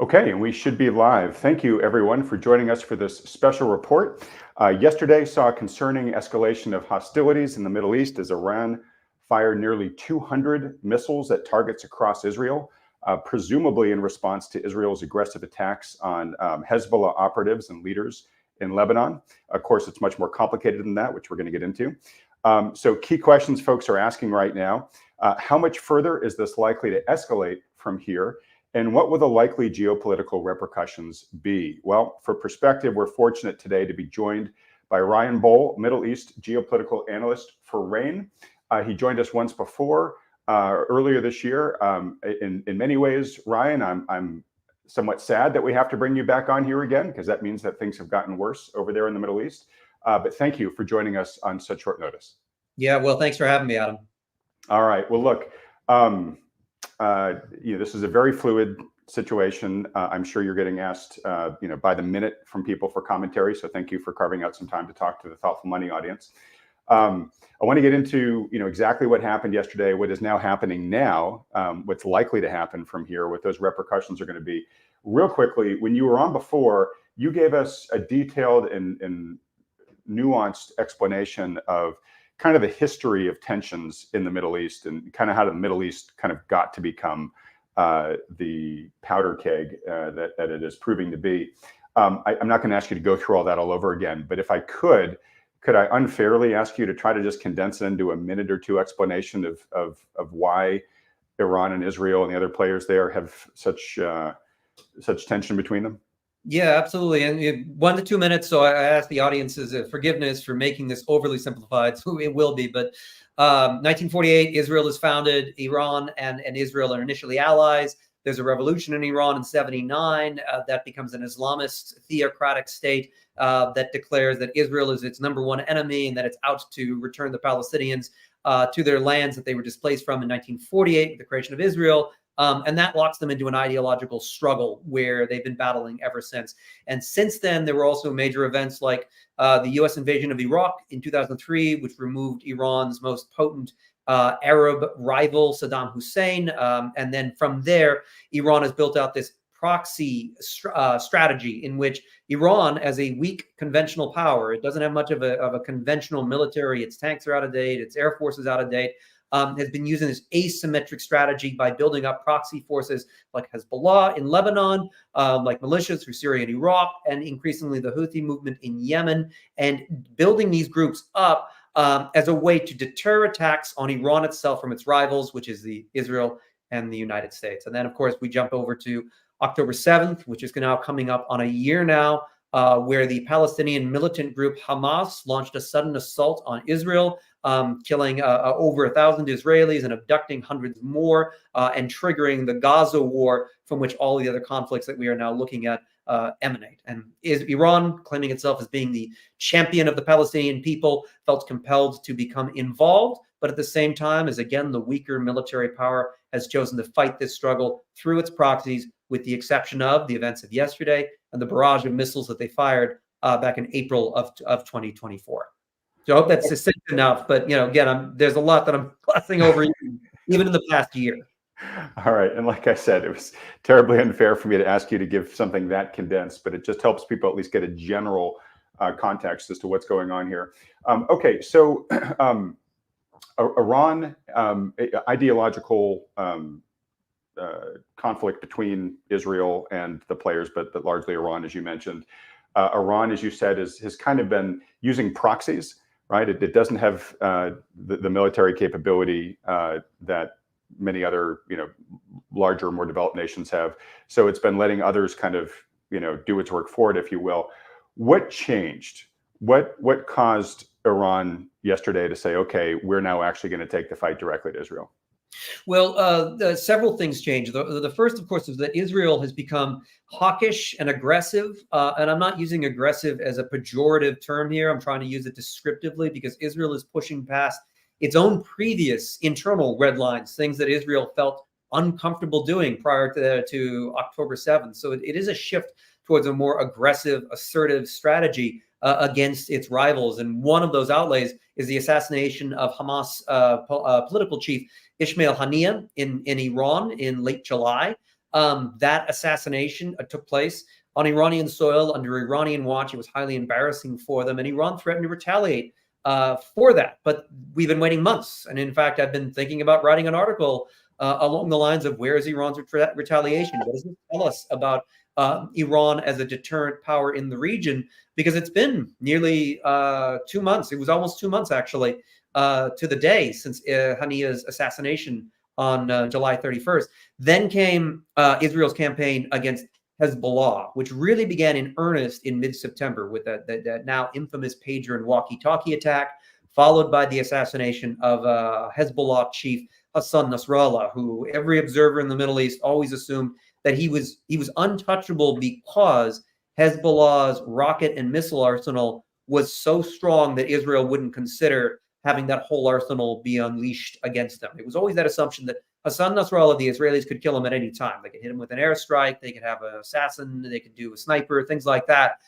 Okay, and we should be live. Thank you, everyone, for joining us for this special report. Yesterday saw a concerning escalation of hostilities in the Middle East as Iran fired nearly 200 missiles at targets across Israel, presumably in response to Israel's aggressive attacks on Hezbollah operatives and leaders in Lebanon. Of course, it's much more complicated than that, which we're going to get into. So key questions folks are asking right now. How much further is this likely to escalate from here? And what will the likely geopolitical repercussions be? Well, for perspective, we're fortunate today to be joined by Ryan Bohl, Middle East geopolitical analyst for RANE. He joined us once before, earlier this year. In many ways, Ryan, I'm somewhat sad that we have to bring you back on here again, because that means that things have gotten worse over there in the Middle East. But thank you for joining us on such short notice. Yeah, well, thanks for having me, Adam. All right. Well, look, this is a very fluid situation. I'm sure you're getting asked, by the minute from people for commentary. So thank you for carving out some time to talk to the Thoughtful Money audience. I want to get into, exactly what happened yesterday, what is now happening now, what's likely to happen from here, what those repercussions are going to be. Real quickly, when you were on before, you gave us a detailed and nuanced explanation of kind of the history of tensions in the Middle East and kind of how the Middle East kind of got to become the powder keg that it is proving to be. I'm not going to ask you to go through all that all over again, but if I could I unfairly ask you to try to just condense it into a minute or two explanation of why Iran and Israel and the other players there have such tension between them? Yeah, absolutely. And 1 to 2 minutes. So I ask the audience's forgiveness for making this overly simplified. So it will be. But 1948, Israel is founded. Iran and Israel are initially allies. There's a revolution in Iran in 79 that becomes an Islamist theocratic state that declares that Israel is its #1 enemy and that it's out to return the Palestinians to their lands that they were displaced from in 1948 with the creation of Israel. And that locks them into an ideological struggle where they've been battling ever since. And since then, there were also major events like the U.S. invasion of Iraq in 2003, which removed Iran's most potent Arab rival, Saddam Hussein. And then from there, Iran has built out this proxy strategy in which Iran, as a weak conventional power, it doesn't have much of a conventional military. Its tanks are out of date. Its air force is out of date. Has been using this asymmetric strategy by building up proxy forces like Hezbollah in Lebanon, like militias through Syria and Iraq, and increasingly the Houthi movement in Yemen, and building these groups up as a way to deter attacks on Iran itself from its rivals, which is Israel and the United States. And then, of course, we jump over to October 7th, which is now coming up on a year now, where the Palestinian militant group Hamas launched a sudden assault on Israel, killing over 1,000 Israelis and abducting hundreds more, and triggering the Gaza war, from which all the other conflicts that we are now looking at emanate. And Iran, claiming itself as being the champion of the Palestinian people, felt compelled to become involved, but at the same time, as again, the weaker military power has chosen to fight this struggle through its proxies, with the exception of the events of yesterday and the barrage of missiles that they fired back in April of 2024. So I hope that's succinct enough. But again, there's a lot that I'm glossing over, even in the past year. All right, and like I said, it was terribly unfair for me to ask you to give something that condensed, but it just helps people at least get a general context as to what's going on here. Okay, so Iran, ideological conflict between Israel and the players, but largely Iran, as you mentioned. Iran, as you said, has kind of been using proxies, right? It doesn't have the military capability that many other, larger, more developed nations have. So it's been letting others kind of, do its work for it, if you will. What changed? What caused Iran yesterday to say, okay, we're now actually going to take the fight directly to Israel? Well, several things changed. The first, of course, is that Israel has become hawkish and aggressive. And I'm not using aggressive as a pejorative term here. I'm trying to use it descriptively because Israel is pushing past its own previous internal red lines, things that Israel felt uncomfortable doing prior to October 7th. So it is a shift towards a more aggressive, assertive strategy against its rivals. And one of those outlays is the assassination of Hamas political chief Ismail Haniyeh in Iran in late July. That assassination took place on Iranian soil under Iranian watch. It was highly embarrassing for them, and Iran threatened to retaliate for that. But we've been waiting months, and in fact, I've been thinking about writing an article along the lines of where is Iran's retaliation? What does it tell us about Iran as a deterrent power in the region? Because it's been nearly 2 months. It was almost 2 months, actually, to the day since Haniya's assassination on July 31st. Then came Israel's campaign against Hezbollah, which really began in earnest in mid-September with that now infamous pager and walkie-talkie attack, followed by the assassination of Hezbollah chief Hassan Nasrallah, who every observer in the Middle East always assumed that he was untouchable because Hezbollah's rocket and missile arsenal was so strong that Israel wouldn't consider having that whole arsenal be unleashed against them. It was always that assumption that Hassan Nasrallah, the Israelis could kill him at any time. They could hit him with an airstrike, they could have an assassin, they could do a sniper, things like that,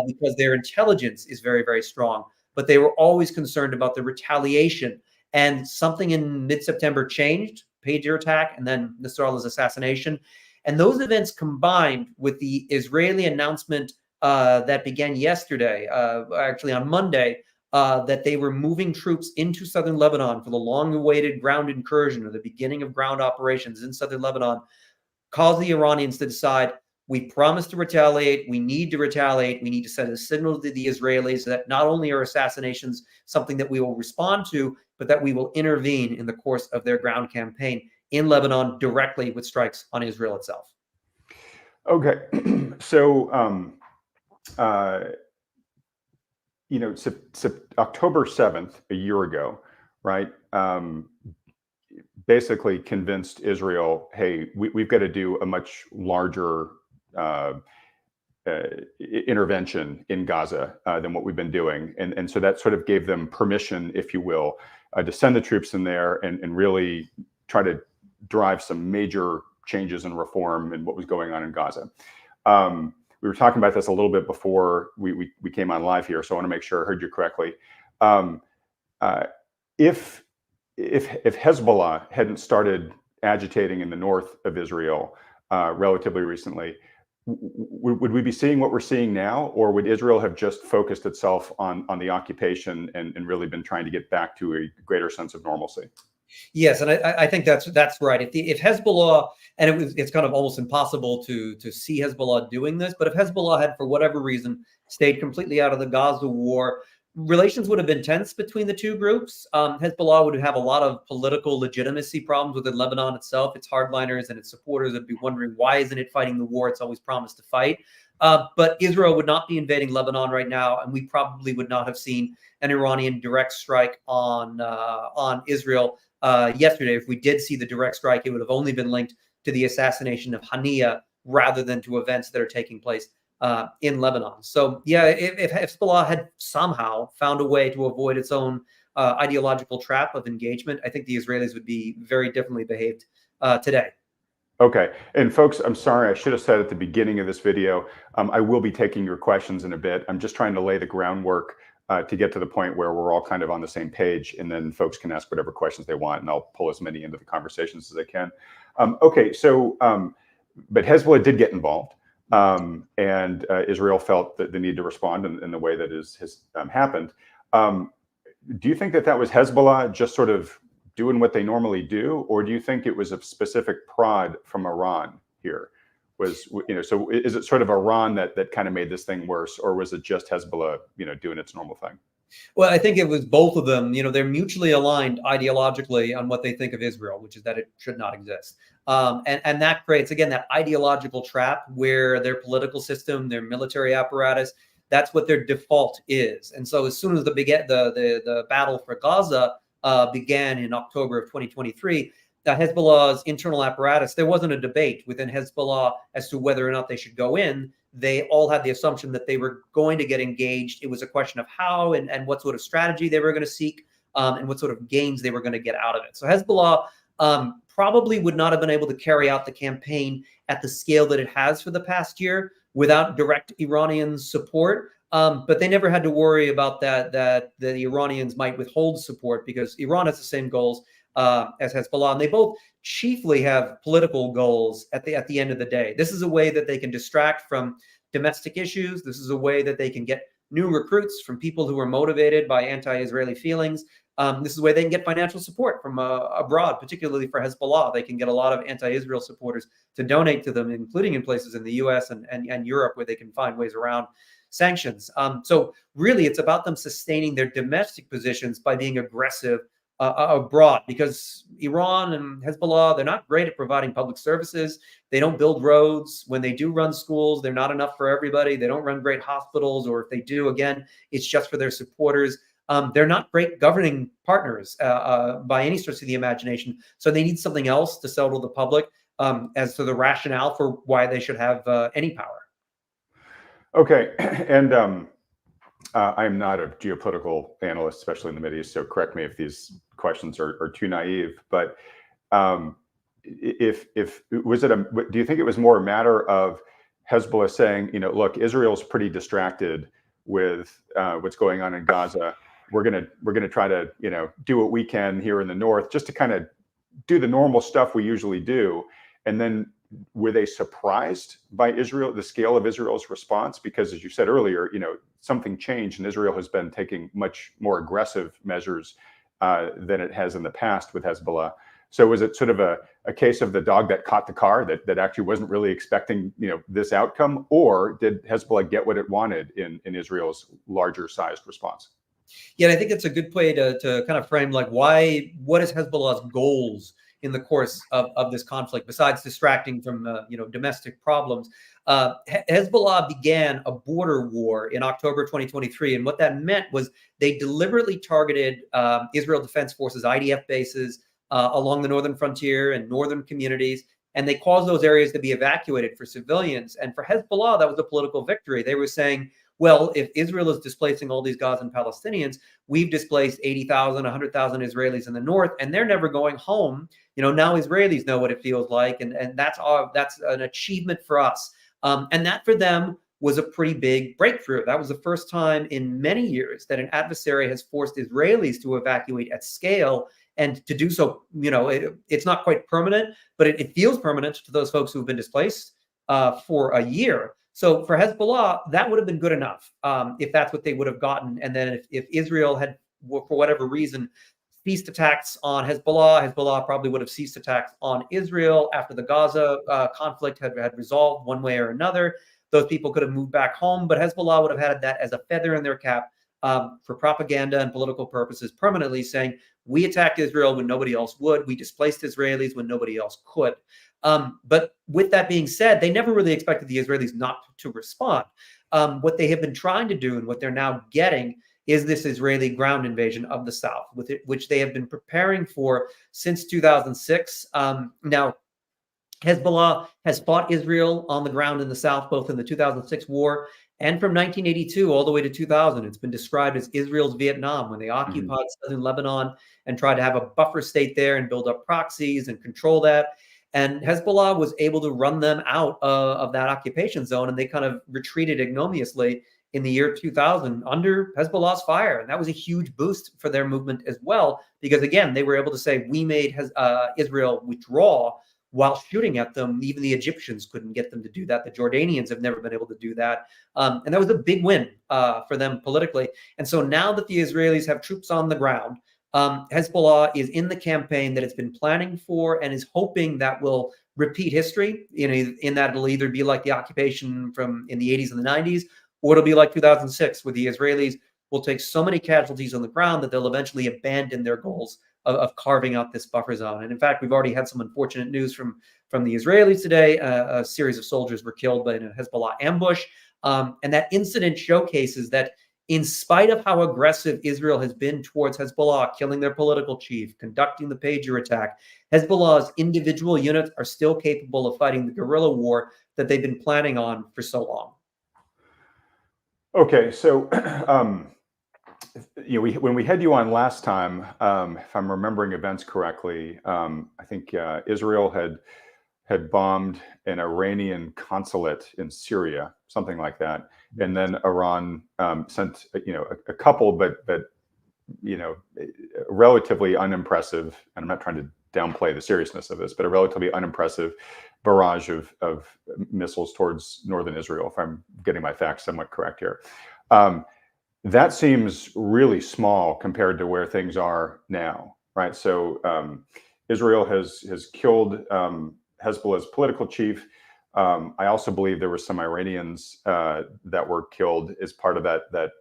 because their intelligence is very, very strong. But they were always concerned about the retaliation. And something in mid-September changed, pager attack, and then Nasrallah's assassination. And those events combined with the Israeli announcement that began yesterday, actually on Monday, that they were moving troops into southern Lebanon for the long-awaited ground incursion, or the beginning of ground operations in southern Lebanon, caused the Iranians to decide, we promised to retaliate, we need to retaliate, we need to send a signal to the Israelis that not only are assassinations something that we will respond to, but that we will intervene in the course of their ground campaign in Lebanon directly with strikes on Israel itself. Okay, so October 7th, a year ago, right, basically convinced Israel, hey, we've got to do a much larger intervention in Gaza than what we've been doing. And so that sort of gave them permission, if you will, to send the troops in there and really try to drive some major changes and reform in what was going on in Gaza. We were talking about this a little bit before we came on live here, so I want to make sure I heard you correctly. If Hezbollah hadn't started agitating in the north of Israel relatively recently, would we be seeing what we're seeing now, or would Israel have just focused itself on the occupation and really been trying to get back to a greater sense of normalcy? Yes, and I think that's right. If Hezbollah, and it's kind of almost impossible to see Hezbollah doing this, but if Hezbollah had, for whatever reason, stayed completely out of the Gaza war, relations would have been tense between the two groups. Hezbollah would have a lot of political legitimacy problems within Lebanon itself. Its hardliners and its supporters would be wondering, why isn't it fighting the war it's always promised to fight? But Israel would not be invading Lebanon right now, and we probably would not have seen an Iranian direct strike on Israel yesterday. If we did see the direct strike, it would have only been linked to the assassination of Haniya rather than to events that are taking place in Lebanon. So yeah, if Hezbollah had somehow found a way to avoid its own ideological trap of engagement, I think the Israelis would be very differently behaved today. Okay. And folks, I'm sorry, I should have said at the beginning of this video, I will be taking your questions in a bit. I'm just trying to lay the groundwork to get to the point where we're all kind of on the same page, and then folks can ask whatever questions they want, and I'll pull as many into the conversations as I can. Okay, so, but Hezbollah did get involved, and Israel felt the need to respond in the way that has happened. Do you think that was Hezbollah just sort of doing what they normally do, or do you think it was a specific prod from Iran here? So is it sort of Iran that kind of made this thing worse, or was it just Hezbollah, doing its normal thing? Well, I think it was both of them. They're mutually aligned ideologically on what they think of Israel, which is that it should not exist. And that creates, again, that ideological trap where their political system, their military apparatus, that's what their default is. And so as soon as the battle for Gaza began in October of 2023, Hezbollah's internal apparatus, there wasn't a debate within Hezbollah as to whether or not they should go in. They all had the assumption that they were going to get engaged. It was a question of how and what sort of strategy they were going to seek and what sort of gains they were going to get out of it. So Hezbollah probably would not have been able to carry out the campaign at the scale that it has for the past year without direct Iranian support. But they never had to worry about that the Iranians might withhold support, because Iran has the same goals as Hezbollah, and they both chiefly have political goals at the end of the day. This is a way that they can distract from domestic issues. This is a way that they can get new recruits from people who are motivated by anti-Israeli feelings. This is a way they can get financial support from abroad, particularly for Hezbollah. They can get a lot of anti-Israel supporters to donate to them, including in places in the US and Europe where they can find ways around sanctions. So really, it's about them sustaining their domestic positions by being aggressive abroad, because Iran and Hezbollah, they're not great at providing public services. They don't build roads. When they do run schools, they're not enough for everybody. They don't run great hospitals, or if they do, again, it's just for their supporters. They're not great governing partners by any stretch of the imagination. So they need something else to sell to the public as to the rationale for why they should have any power. Okay, and I'm not a geopolitical analyst, especially in the Middle East, so correct me if these questions are too naive. But if was it do you think it was more a matter of Hezbollah saying, look, Israel's pretty distracted with what's going on in Gaza. We're gonna try to do what we can here in the north, just to kind of do the normal stuff we usually do, and then were they surprised by Israel, the scale of Israel's response? Because as you said earlier, something changed, and Israel has been taking much more aggressive measures than it has in the past with Hezbollah. So was it sort of a case of the dog that caught the car, that actually wasn't really expecting this outcome, or did Hezbollah get what it wanted in Israel's larger sized response? Yeah, I think it's a good way to kind of frame what is Hezbollah's goals in the course of this conflict, besides distracting from domestic problems. Hezbollah began a border war in October 2023, and what that meant was they deliberately targeted Israel Defense Forces IDF bases along the northern frontier and northern communities, and they caused those areas to be evacuated for civilians. And for Hezbollah, that was a political victory. They were saying, well, if Israel is displacing all these Gazan Palestinians, we've displaced 80,000, 100,000 Israelis in the north, and they're never going home. Now Israelis know what it feels like, and that's an achievement for us. And that for them was a pretty big breakthrough. That was the first time in many years that an adversary has forced Israelis to evacuate at scale, and to do so, it's not quite permanent, but it feels permanent to those folks who've been displaced for a year. So for Hezbollah, that would have been good enough if that's what they would have gotten. And then if Israel had, for whatever reason, ceased attacks on Hezbollah, Hezbollah probably would have ceased attacks on Israel after the Gaza conflict had resolved one way or another. Those people could have moved back home, but Hezbollah would have had that as a feather in their cap for propaganda and political purposes, permanently saying, we attacked Israel when nobody else would. We displaced Israelis when nobody else could. But with that being said, they never really expected the Israelis not to respond. What they have been trying to do, and what they're now getting, is this Israeli ground invasion of the south, which they have been preparing for since 2006. Now, Hezbollah has fought Israel on the ground in the south, both in the 2006 war and from 1982 all the way to 2000. It's been described as Israel's Vietnam, when they occupied southern Lebanon and tried to have a buffer state there and build up proxies and control that. And Hezbollah was able to run them out of that occupation zone, and they kind of retreated ignominiously in the year 2000 under Hezbollah's fire. And that was a huge boost for their movement as well, because again, they were able to say, we made Israel withdraw while shooting at them. Even the Egyptians couldn't get them to do that. The Jordanians have never been able to do that. And that was a big win for them politically. And so now that the Israelis have troops on the ground, Hezbollah is in the campaign that it's been planning for, and is hoping that will repeat history, in that it'll either be like the occupation from in the 80s and the 90s, or it'll be like 2006, where the Israelis will take so many casualties on the ground that they'll eventually abandon their goals of carving out this buffer zone. And in fact, we've already had some unfortunate news from the Israelis today. A series of soldiers were killed by a Hezbollah ambush. And that incident showcases that in spite of how aggressive Israel has been towards Hezbollah, killing their political chief, conducting the pager attack, Hezbollah's individual units are still capable of fighting the guerrilla war that they've been planning on for so long. Okay, so when we had you on last time, if I'm remembering events correctly, I think Israel had bombed an Iranian consulate in Syria, something like that, and then Iran sent a couple, but relatively unimpressive, and I'm not trying to downplay the seriousness of this, but a relatively unimpressive barrage of missiles towards northern Israel, if I'm getting my facts somewhat correct here. That seems really small compared to where things are now, right? So Israel has killed Hezbollah's political chief. I also believe there were some Iranians that were killed as part of that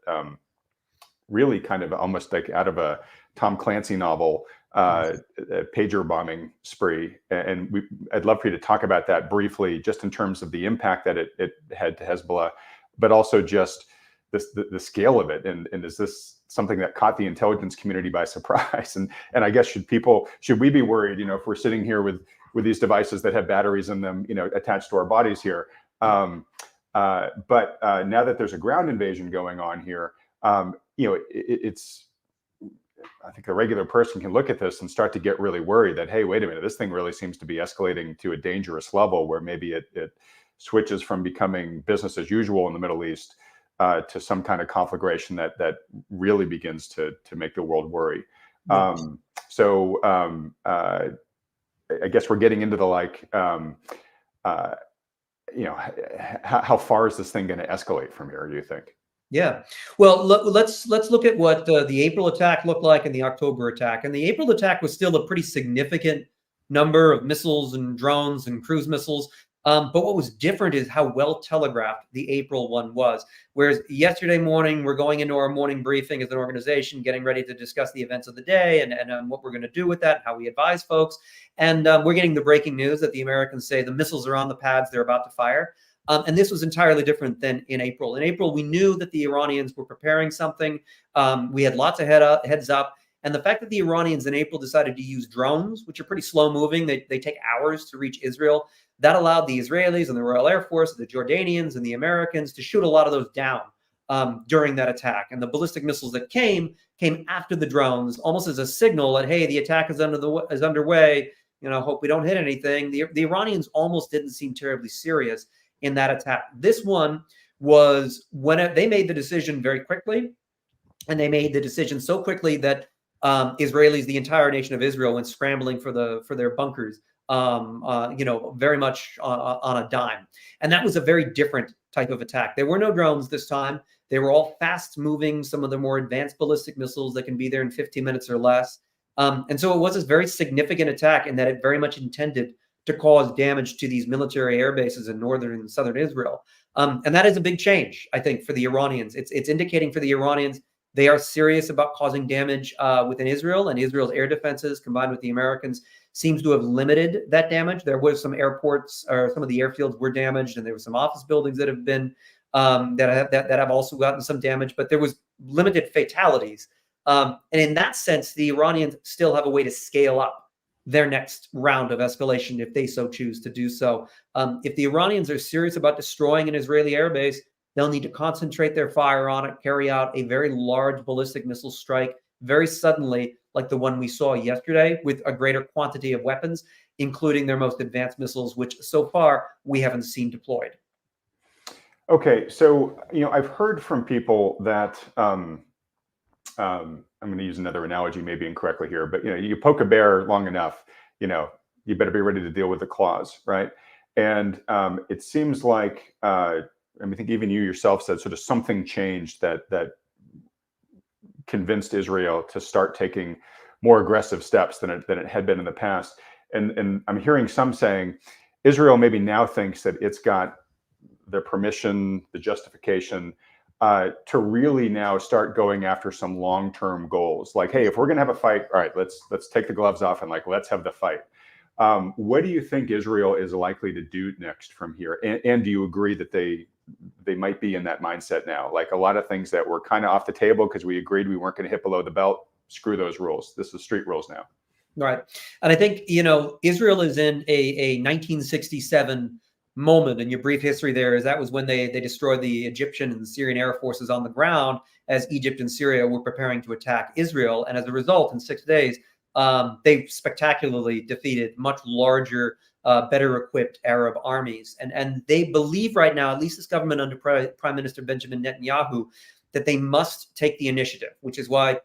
really kind of almost like out of a Tom Clancy novel, pager bombing spree. And I'd love for you to talk about that briefly, just in terms of the impact that it had to Hezbollah, but also just the scale of it. And is this something that caught the intelligence community by surprise? And I guess should we be worried, if we're sitting here with these devices that have batteries in them, attached to our bodies here? But now that there's a ground invasion going on here, it's, I think a regular person can look at this and start to get really worried that, hey, wait a minute, this thing really seems to be escalating to a dangerous level where maybe it switches from becoming business as usual in the Middle East to some kind of conflagration that really begins to make the world worry. So I guess we're getting into the how far is this thing going to escalate from here, do you think? Yeah. Well, let's look at what the April attack looked like and the October attack. And the April attack was still a pretty significant number of missiles and drones and cruise missiles. But what was different is how well telegraphed the April one was. Whereas yesterday morning, we're going into our morning briefing as an organization, getting ready to discuss the events of the day and what we're going to do with that, how we advise folks. And we're getting the breaking news that the Americans say the missiles are on the pads, they're about to fire. And this was entirely different than in April. In April, we knew that the Iranians were preparing something. We had lots of heads up. And the fact that the Iranians in April decided to use drones, which are pretty slow moving, they take hours to reach Israel, that allowed the Israelis and the Royal Air Force, the Jordanians and the Americans to shoot a lot of those down during that attack. And the ballistic missiles that came after the drones, almost as a signal that, hey, the attack is underway. Hope we don't hit anything. The Iranians almost didn't seem terribly serious in that attack. This one was when they made the decision very quickly, and they made the decision so quickly that Israelis, the entire nation of Israel, went scrambling for their bunkers, very much on a dime. And that was a very different type of attack. There were no drones this time. They were all fast moving, some of the more advanced ballistic missiles that can be there in 15 minutes or less. And so it was a very significant attack in that it very much intended to cause damage to these military air bases in northern and southern Israel. And that is a big change, I think, for the Iranians. It's indicating for the Iranians they are serious about causing damage within Israel, and Israel's air defenses, combined with the Americans, seems to have limited that damage. There was some airports, or some of the airfields were damaged, and there were some office buildings that have been that have also gotten some damage, but there was limited fatalities. And in that sense, the Iranians still have a way to scale up their next round of escalation if they so choose to do so. If the Iranians are serious about destroying an Israeli airbase, they'll need to concentrate their fire on it, carry out a very large ballistic missile strike very suddenly, like the one we saw yesterday, with a greater quantity of weapons, including their most advanced missiles, which so far we haven't seen deployed. Okay, so I've heard from people that I'm going to use another analogy, maybe incorrectly here, but you poke a bear long enough, you better be ready to deal with the claws, right? And it seems like I think even you yourself said sort of something changed that convinced Israel to start taking more aggressive steps than it had been in the past. And I'm hearing some saying Israel maybe now thinks that it's got the permission, the justification to really now start going after some long-term goals. Like, hey, if we're going to have a fight, all right, let's take the gloves off and let's have the fight. What do you think Israel is likely to do next from here? And do you agree that they might be in that mindset now? Like a lot of things that were kind of off the table because we agreed we weren't going to hit below the belt. Screw those rules. This is street rules now. Right. And I think, Israel is in a 1967 moment in your brief history there, is that was when they destroyed the Egyptian and Syrian air forces on the ground as Egypt and Syria were preparing to attack Israel. And as a result, in 6 days, they spectacularly defeated much larger, better equipped Arab armies. And they believe right now, at least this government under Prime Minister Benjamin Netanyahu, that they must take the initiative, which is why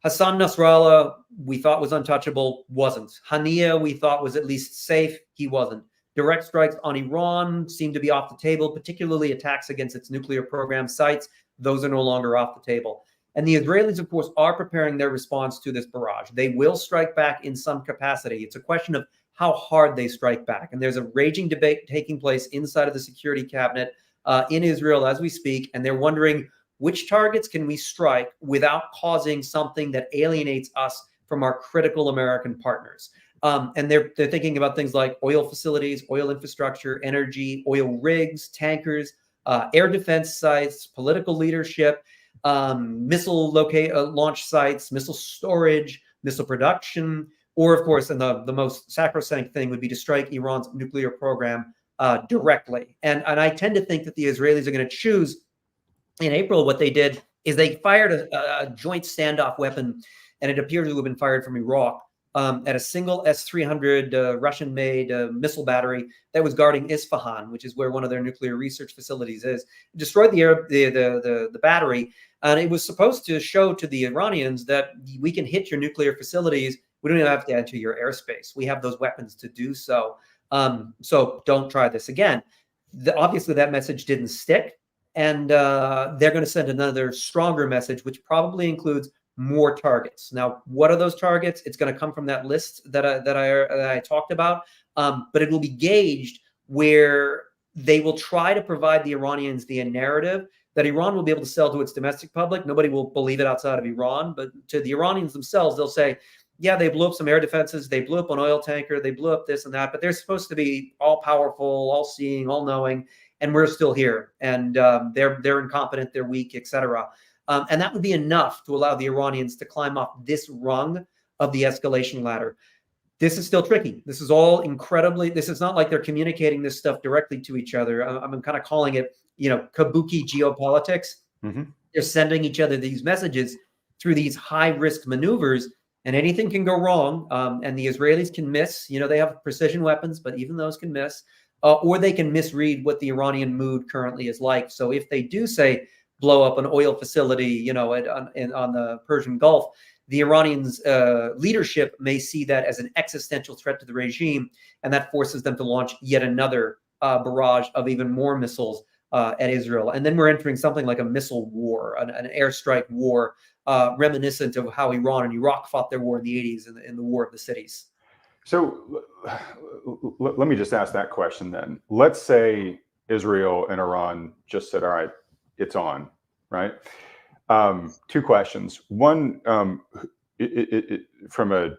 Hassan Nasrallah, we thought was untouchable, wasn't. Hania, we thought was at least safe, he wasn't. Direct strikes on Iran seem to be off the table, particularly attacks against its nuclear program sites. Those are no longer off the table. And the Israelis, of course, are preparing their response to this barrage. They will strike back in some capacity. It's a question of how hard they strike back. And there's a raging debate taking place inside of the security cabinet in Israel as we speak. And they're wondering, which targets can we strike without causing something that alienates us from our critical American partners? And they're thinking about things like oil facilities, oil infrastructure, energy, oil rigs, tankers, air defense sites, political leadership, missile launch sites, missile storage, missile production, or of course, and the most sacrosanct thing would be to strike Iran's nuclear program directly. And I tend to think that the Israelis are going to choose. In April, what they did is they fired a joint standoff weapon, and it appears to have been fired from Iraq at a single S-300 Russian-made missile battery that was guarding Isfahan, which is where one of their nuclear research facilities is. It destroyed the battery, and it was supposed to show to the Iranians that we can hit your nuclear facilities. We don't even have to enter your airspace. We have those weapons to do so. So don't try this again. Obviously, that message didn't stick. And they're going to send another stronger message, which probably includes more targets. Now, what are those targets? It's going to come from that list that I talked about, but it will be gauged where they will try to provide the Iranians the narrative that Iran will be able to sell to its domestic public. Nobody will believe it outside of Iran, but to the Iranians themselves, they'll say, yeah, they blew up some air defenses, they blew up an oil tanker, they blew up this and that, but they're supposed to be all powerful, all seeing, all knowing. And we're still here, and they're incompetent, they're weak, etc. And that would be enough to allow the Iranians to climb up this rung of the escalation ladder. This is still tricky. This is all incredibly. This is not like they're communicating this stuff directly to each other. I'm kind of calling it, kabuki geopolitics. Mm-hmm. They're sending each other these messages through these high-risk maneuvers, and anything can go wrong. And the Israelis can miss. They have precision weapons, but even those can miss. Or they can misread what the Iranian mood currently is like. So if they do say blow up an oil facility, on the Persian Gulf, the Iranians' leadership may see that as an existential threat to the regime, and that forces them to launch yet another barrage of even more missiles at Israel. And then we're entering something like a missile war, an airstrike war, reminiscent of how Iran and Iraq fought their war in the 80s in the War of the Cities. So let me just ask that question then. Let's say Israel and Iran just said, all right, it's on, right? Two questions. One, from a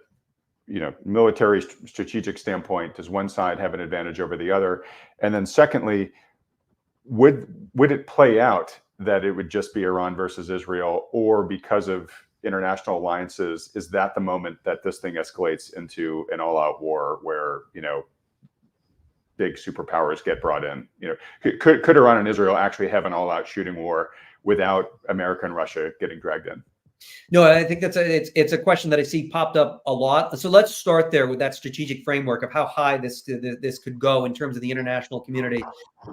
military strategic standpoint, does one side have an advantage over the other? And then secondly, would it play out that it would just be Iran versus Israel, or because of international alliances, is that the moment that this thing escalates into an all-out war where big superpowers get brought in? Could Iran and Israel actually have an all-out shooting war without America and Russia getting dragged in? No, I think it's a question that I see popped up a lot. So let's start there with that strategic framework of how high this could go in terms of the international community.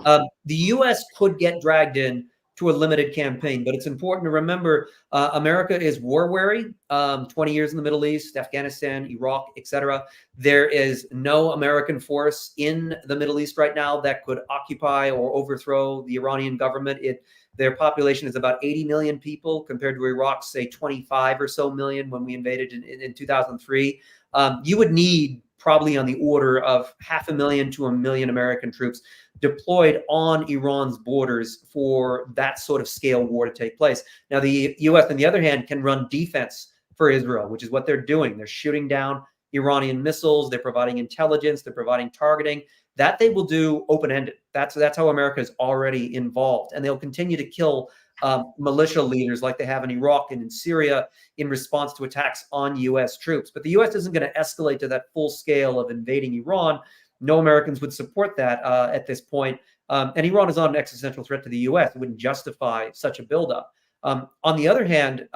The U.S. could get dragged in to a limited campaign, but it's important to remember America is war weary. 20 years in the Middle East, Afghanistan, Iraq, etc. There is no American force in the Middle East right now that could occupy or overthrow the Iranian government. Their population is about 80 million people compared to Iraq's, say, 25 or so million when we invaded in 2003. You would need probably on the order of 500,000 to 1 million American troops deployed on Iran's borders for that sort of scale war to take place. Now, the U.S., on the other hand, can run defense for Israel, which is what they're doing. They're shooting down Iranian missiles. They're providing intelligence. They're providing targeting. That they will do open-ended. That's how America is already involved. And they'll continue to kill militia leaders like they have in Iraq and in Syria in response to attacks on U.S. troops. But the U.S. isn't going to escalate to that full scale of invading Iran. No Americans would support that at this point. And Iran is not an existential threat to the U.S. It wouldn't justify such a buildup. On the other hand,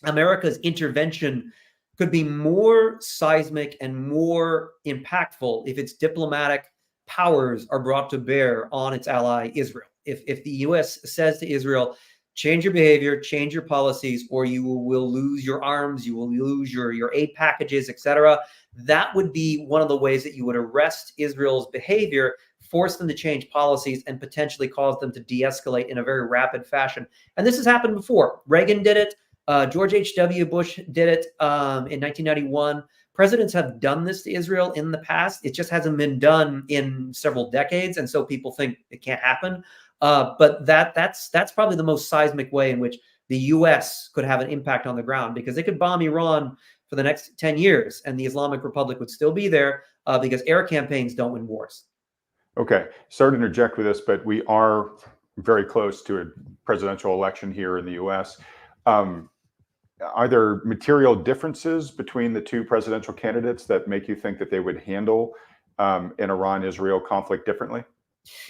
America's intervention could be more seismic and more impactful if its diplomatic powers are brought to bear on its ally, Israel. If the U.S. says to Israel, change your behavior, change your policies, or you will lose your arms, you will lose your aid packages, etc. That would be one of the ways that you would arrest Israel's behavior, force them to change policies, and potentially cause them to de-escalate in a very rapid fashion. And this has happened before. Reagan did it. George H.W. Bush did it in 1991. Presidents have done this to Israel in the past. It just hasn't been done in several decades, and so people think it can't happen. But that's probably the most seismic way in which the U.S. could have an impact on the ground, because they could bomb Iran for the next 10 years, and the Islamic Republic would still be there because air campaigns don't win wars. Okay, sorry to interject with this, but we are very close to a presidential election here in the U.S. Are there material differences between the two presidential candidates that make you think that they would handle an Iran-Israel conflict differently?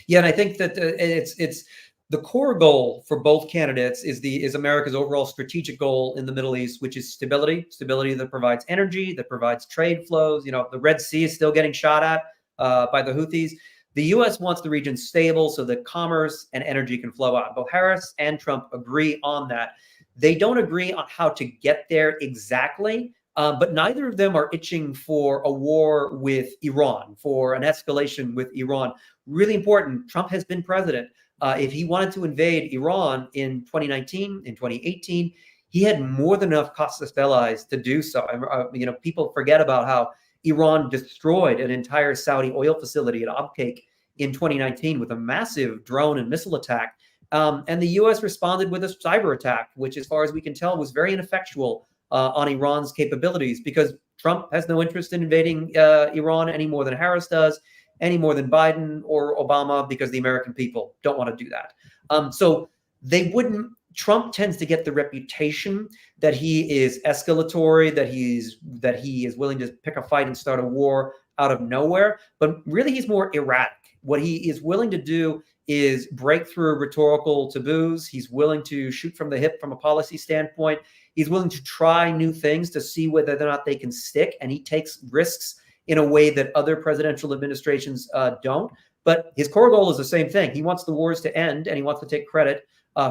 Yeah, and I think that it's the core goal for both candidates is America's overall strategic goal in the Middle East, which is stability that provides energy, that provides trade flows. You know, the Red Sea is still getting shot at by the Houthis. The U.S. wants the region stable so that commerce and energy can flow out. Both Harris and Trump agree on that. They don't agree on how to get there exactly, but neither of them are itching for a war with Iran, for an escalation with Iran. Really important, Trump has been president. If he wanted to invade Iran in 2019, in 2018, he had more than enough casus belli to do so. You know, people forget about how Iran destroyed an entire Saudi oil facility at Abqaiq in 2019 with a massive drone and missile attack. And the U.S. responded with a cyber attack, which, as far as we can tell, was very ineffectual on Iran's capabilities, because Trump has no interest in invading Iran any more than Harris does, any more than Biden or Obama, because the American people don't want to do that. So they wouldn't. Trump tends to get the reputation that he is escalatory, that he is willing to pick a fight and start a war out of nowhere. But really, he's more erratic. What he is willing to do is break through rhetorical taboos. He's willing to shoot from the hip from a policy standpoint. He's willing to try new things to see whether or not they can stick. And he takes risks in a way that other presidential administrations don't. But his core goal is the same thing. He wants the wars to end, and he wants to take credit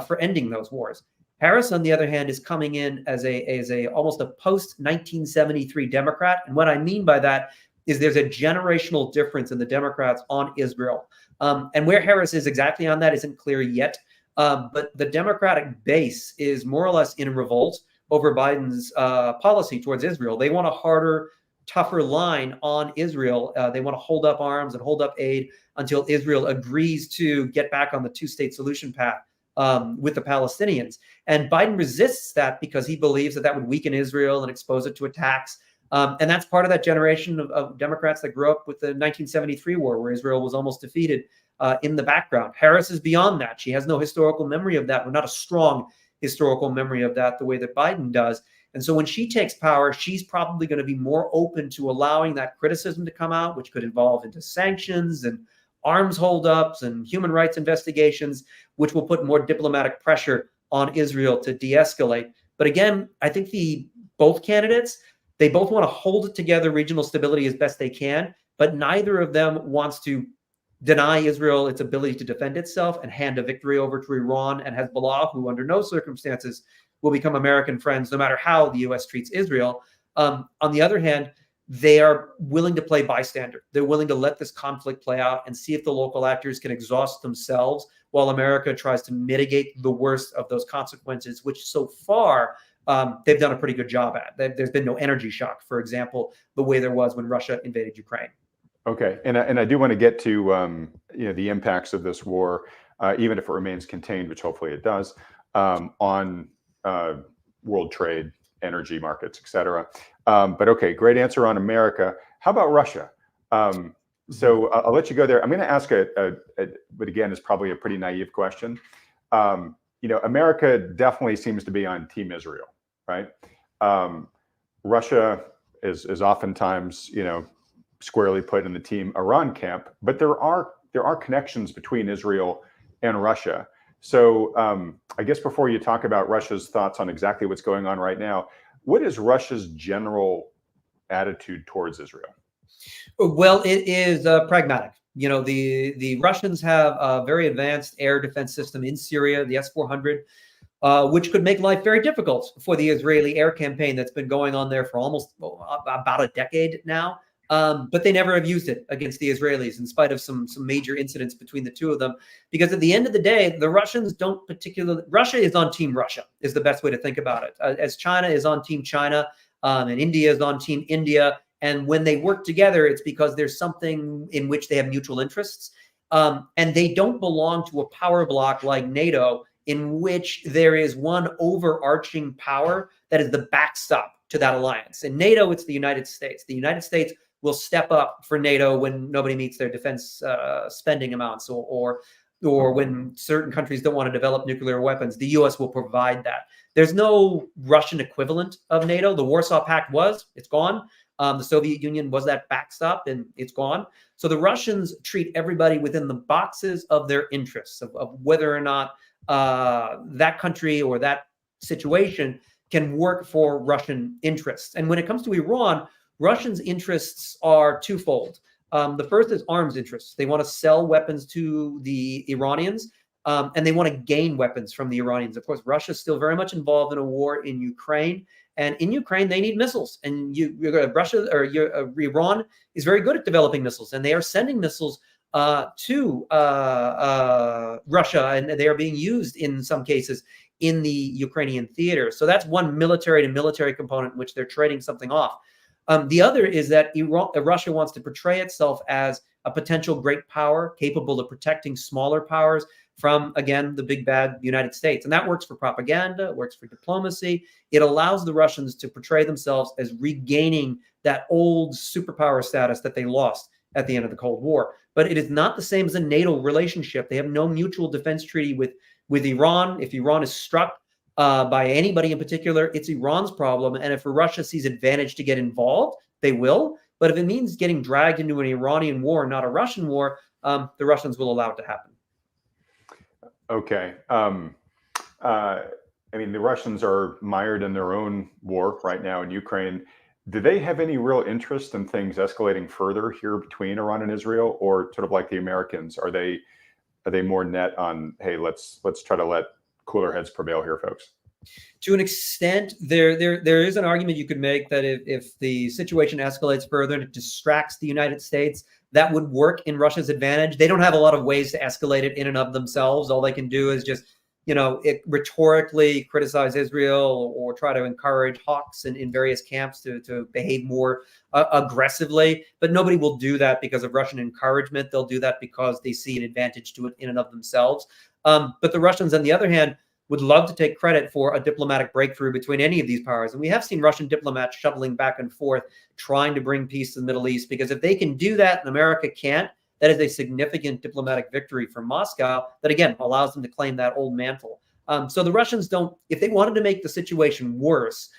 for ending those wars. Harris, on the other hand, is coming in as a almost a post-1973 Democrat. And what I mean by that is there's a generational difference in the Democrats on Israel. And where Harris is exactly on that isn't clear yet. But the Democratic base is more or less in revolt over Biden's policy towards Israel. They want a harder, tougher line on Israel. They want to hold up arms and hold up aid until Israel agrees to get back on the two-state solution path with the Palestinians. And Biden resists that because he believes that would weaken Israel and expose it to attacks. And that's part of that generation of Democrats that grew up with the 1973 war, where Israel was almost defeated in the background. Harris is beyond that. She has no historical memory of that, or not a strong historical memory of that the way that Biden does. And so when she takes power, she's probably going to be more open to allowing that criticism to come out, which could evolve into sanctions and arms holdups and human rights investigations, which will put more diplomatic pressure on Israel to de-escalate. But again, I think both candidates, they both want to hold together regional stability as best they can, but neither of them wants to deny Israel its ability to defend itself and hand a victory over to Iran and Hezbollah, who under no circumstances will become American friends, no matter how the U.S. treats Israel. On the other hand, they are willing to play bystander. They're willing to let this conflict play out and see if the local actors can exhaust themselves while America tries to mitigate the worst of those consequences, which so far they've done a pretty good job at. There's been no energy shock, for example, the way there was when Russia invaded Ukraine. Okay, and I do want to get to the impacts of this war, even if it remains contained, which hopefully it does, on world trade, energy markets, et cetera. But okay, great answer on America. How about Russia? So I'll let you go there. I'm going to ask but again, it's probably a pretty naive question. America definitely seems to be on Team Israel, right? Russia is oftentimes, squarely put in the Team Iran camp, but there are connections between Israel and Russia. So I guess before you talk about Russia's thoughts on exactly what's going on right now, what is Russia's general attitude towards Israel? Well, it is pragmatic. The Russians have a very advanced air defense system in Syria, the S-400, which could make life very difficult for the Israeli air campaign that's been going on there for almost about a decade now. But they never have used it against the Israelis, in spite of some major incidents between the two of them. Because at the end of the day, the Russians don't particularly. Russia is on Team Russia, is the best way to think about it. As China is on Team China, and India is on Team India. And when they work together, it's because there's something in which they have mutual interests. And they don't belong to a power bloc like NATO, in which there is one overarching power that is the backstop to that alliance. In NATO, it's the United States. The United States will step up for NATO when nobody meets their defense spending amounts, or when certain countries don't want to develop nuclear weapons. The U.S. will provide that. There's no Russian equivalent of NATO. The Warsaw Pact was, it's gone. The Soviet Union was that backstop, and it's gone. So the Russians treat everybody within the boxes of their interests, of whether or not that country or that situation can work for Russian interests. And when it comes to Iran, Russians' interests are twofold. The first is arms interests. They want to sell weapons to the Iranians, and they want to gain weapons from the Iranians. Of course, Russia is still very much involved in a war in Ukraine. And in Ukraine, they need missiles. And Iran is very good at developing missiles. And they are sending missiles to Russia, and they are being used in some cases in the Ukrainian theater. So that's one military to military component in which they're trading something off. The other is that Russia wants to portray itself as a potential great power capable of protecting smaller powers from, again, the big bad United States. And that works for propaganda, it works for diplomacy. It allows the Russians to portray themselves as regaining that old superpower status that they lost at the end of the Cold War. But it is not the same as a NATO relationship. They have no mutual defense treaty with Iran. If Iran is struck by anybody in particular, it's Iran's problem. And if Russia sees advantage to get involved, they will. But if it means getting dragged into an Iranian war, not a Russian war, the Russians will allow it to happen. Okay. I mean, the Russians are mired in their own war right now in Ukraine. Do they have any real interest in things escalating further here between Iran and Israel, or sort of like the Americans? Are they more net on, hey, let's try to let cooler heads prevail here, folks? To an extent, there is an argument you could make that if the situation escalates further and it distracts the United States, that would work in Russia's advantage. They don't have a lot of ways to escalate it in and of themselves. All they can do is just, rhetorically criticize Israel, or try to encourage hawks in various camps to behave more aggressively. But nobody will do that because of Russian encouragement. They'll do that because they see an advantage to it in and of themselves. But the Russians, on the other hand, would love to take credit for a diplomatic breakthrough between any of these powers. And we have seen Russian diplomats shuttling back and forth, trying to bring peace to the Middle East, because if they can do that and America can't, that is a significant diplomatic victory for Moscow that, again, allows them to claim that old mantle. So the Russians don't, if they wanted to make the situation worse,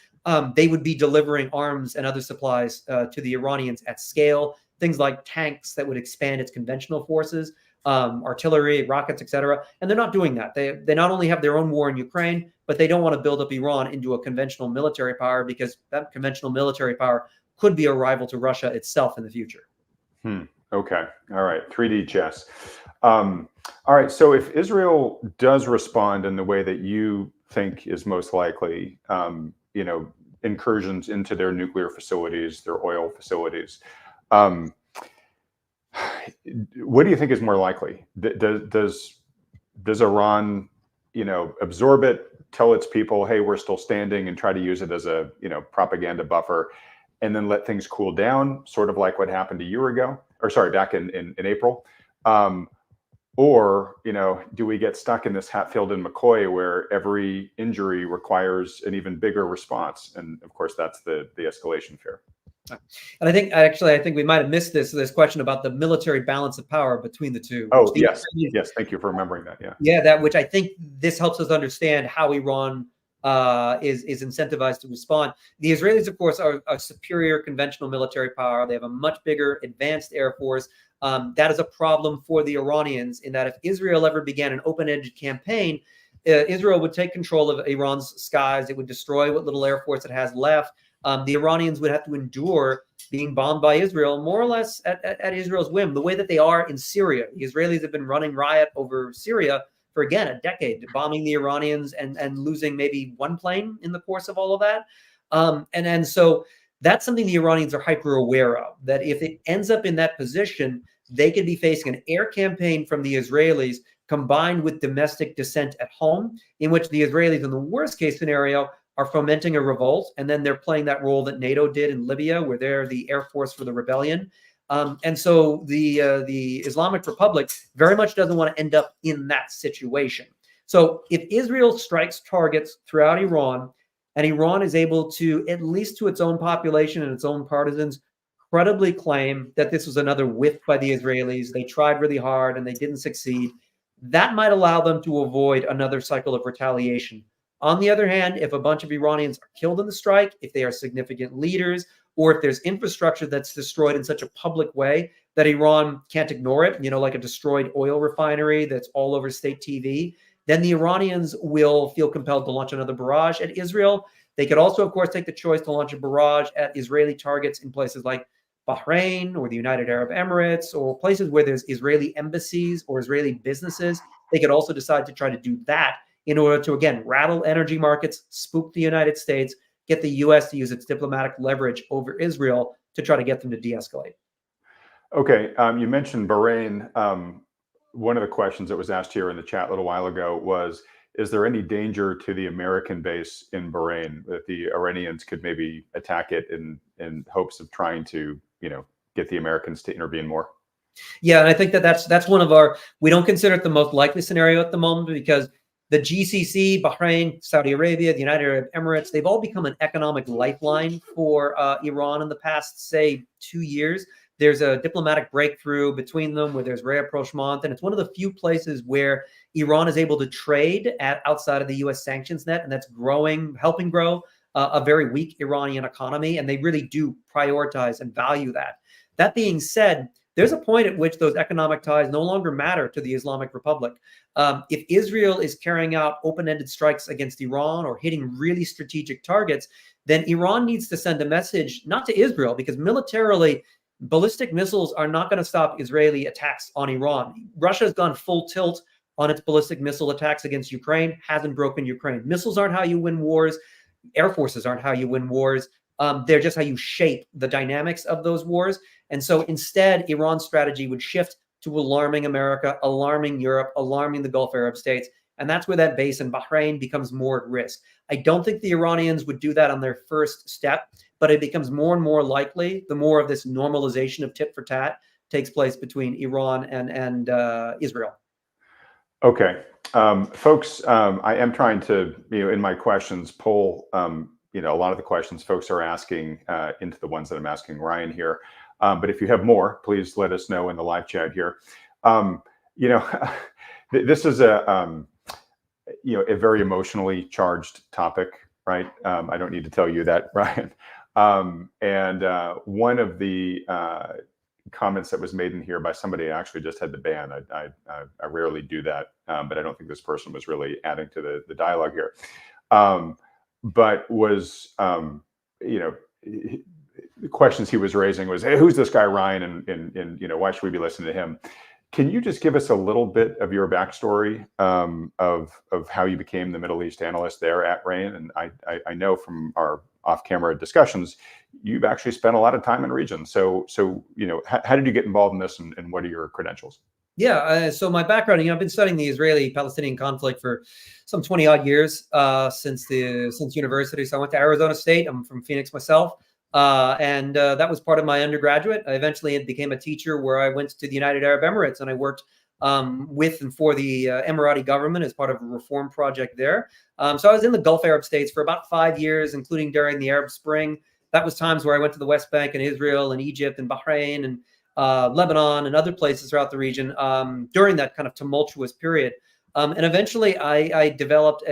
they would be delivering arms and other supplies to the Iranians at scale, things like tanks that would expand its conventional forces, artillery, rockets, etc. And they're not doing that. They not only have their own war in Ukraine, but they don't want to build up Iran into a conventional military power, because that conventional military power could be a rival to Russia itself in the future. Okay. All right. 3D chess. All right. So if Israel does respond in the way that you think is most likely, incursions into their nuclear facilities, their oil facilities, what do you think is more likely? Does Iran, absorb it, tell its people, hey, we're still standing, and try to use it as a, propaganda buffer, and then let things cool down, sort of like what happened back in April? Or, do we get stuck in this Hatfield and McCoy where every injury requires an even bigger response? And of course, that's the escalation fear. And I think we might have missed this question about the military balance of power between the two. Oh, yes. Thank you for remembering that. Yeah, that which I think this helps us understand how Iran is incentivized to respond. The Israelis, of course, are a superior conventional military power. They have a much bigger advanced air force. That is a problem for the Iranians, in that if Israel ever began an open-ended campaign, Israel would take control of Iran's skies. It would destroy what little air force it has left. The Iranians would have to endure being bombed by Israel, more or less at Israel's whim, the way that they are in Syria. The Israelis have been running riot over Syria for again, a decade, bombing the Iranians and losing maybe one plane in the course of all of that. And so that's something the Iranians are hyper aware of, that if it ends up in that position, they could be facing an air campaign from the Israelis combined with domestic dissent at home, in which the Israelis, in the worst case scenario, are fomenting a revolt. And then they're playing that role that NATO did in Libya, where they're the air force for the rebellion. And so the Islamic Republic very much doesn't want to end up in that situation. So if Israel strikes targets throughout Iran, and Iran is able to, at least to its own population and its own partisans, credibly claim that this was another whiff by the Israelis, they tried really hard and they didn't succeed, that might allow them to avoid another cycle of retaliation. On the other hand, if a bunch of Iranians are killed in the strike, if they are significant leaders, or if there's infrastructure that's destroyed in such a public way that Iran can't ignore it, like a destroyed oil refinery that's all over state TV, then the Iranians will feel compelled to launch another barrage at Israel. They could also, of course, take the choice to launch a barrage at Israeli targets in places like Bahrain or the United Arab Emirates, or places where there's Israeli embassies or Israeli businesses. They could also decide to try to do that in order to, again, rattle energy markets, spook the United States, get the U.S. to use its diplomatic leverage over Israel to try to get them to de-escalate. Okay, you mentioned Bahrain. One of the questions that was asked here in the chat a little while ago was, is there any danger to the American base in Bahrain that the Iranians could maybe attack it in hopes of trying to, get the Americans to intervene more? Yeah, and I think that's one of our, we don't consider it the most likely scenario at the moment, because the GCC, Bahrain, Saudi Arabia, the United Arab Emirates, they've all become an economic lifeline for Iran in the past, say, 2 years. There's a diplomatic breakthrough between them where there's rapprochement, and it's one of the few places where Iran is able to trade outside of the U.S. sanctions net, and that's helping grow a very weak Iranian economy, and they really do prioritize and value that. That being said, there's a point at which those economic ties no longer matter to the Islamic Republic. If Israel is carrying out open-ended strikes against Iran or hitting really strategic targets, then Iran needs to send a message, not to Israel, because militarily, ballistic missiles are not going to stop Israeli attacks on Iran. Russia has gone full tilt on its ballistic missile attacks against Ukraine, hasn't broken Ukraine. Missiles aren't how you win wars. Air forces aren't how you win wars. They're just how you shape the dynamics of those wars. And so instead, Iran's strategy would shift to alarming America, alarming Europe, alarming the Gulf Arab states. And that's where that base in Bahrain becomes more at risk. I don't think the Iranians would do that on their first step, but it becomes more and more likely the more of this normalization of tit for tat takes place between Iran and Israel. Okay. Folks, I am trying to, in my questions, poll, a lot of the questions folks are asking into the ones that I'm asking Ryan here. But if you have more, please let us know in the live chat here. This is a very emotionally charged topic, right? I don't need to tell you that, Ryan. And one of the comments that was made in here by somebody I actually just had to ban. I rarely do that, but I don't think this person was really adding to the dialogue here. But was, the questions he was raising was, hey, who's this guy Ryan, and why should we be listening to him? Can you just give us a little bit of your backstory of how you became the Middle East analyst there at RANE? And I know from our off-camera discussions, you've actually spent a lot of time in region. So how did you get involved in this, and what are your credentials? Yeah, so my background, I've been studying the Israeli-Palestinian conflict for some 20 odd years since university. So I went to Arizona State. I'm from Phoenix myself. And that was part of my undergraduate. I eventually became a teacher where I went to the United Arab Emirates, and I worked with and for the Emirati government as part of a reform project there. So I was in the Gulf Arab states for about 5 years, including during the Arab Spring. That was times where I went to the West Bank and Israel and Egypt and Bahrain and Lebanon and other places throughout the region during that kind of tumultuous period. And eventually I developed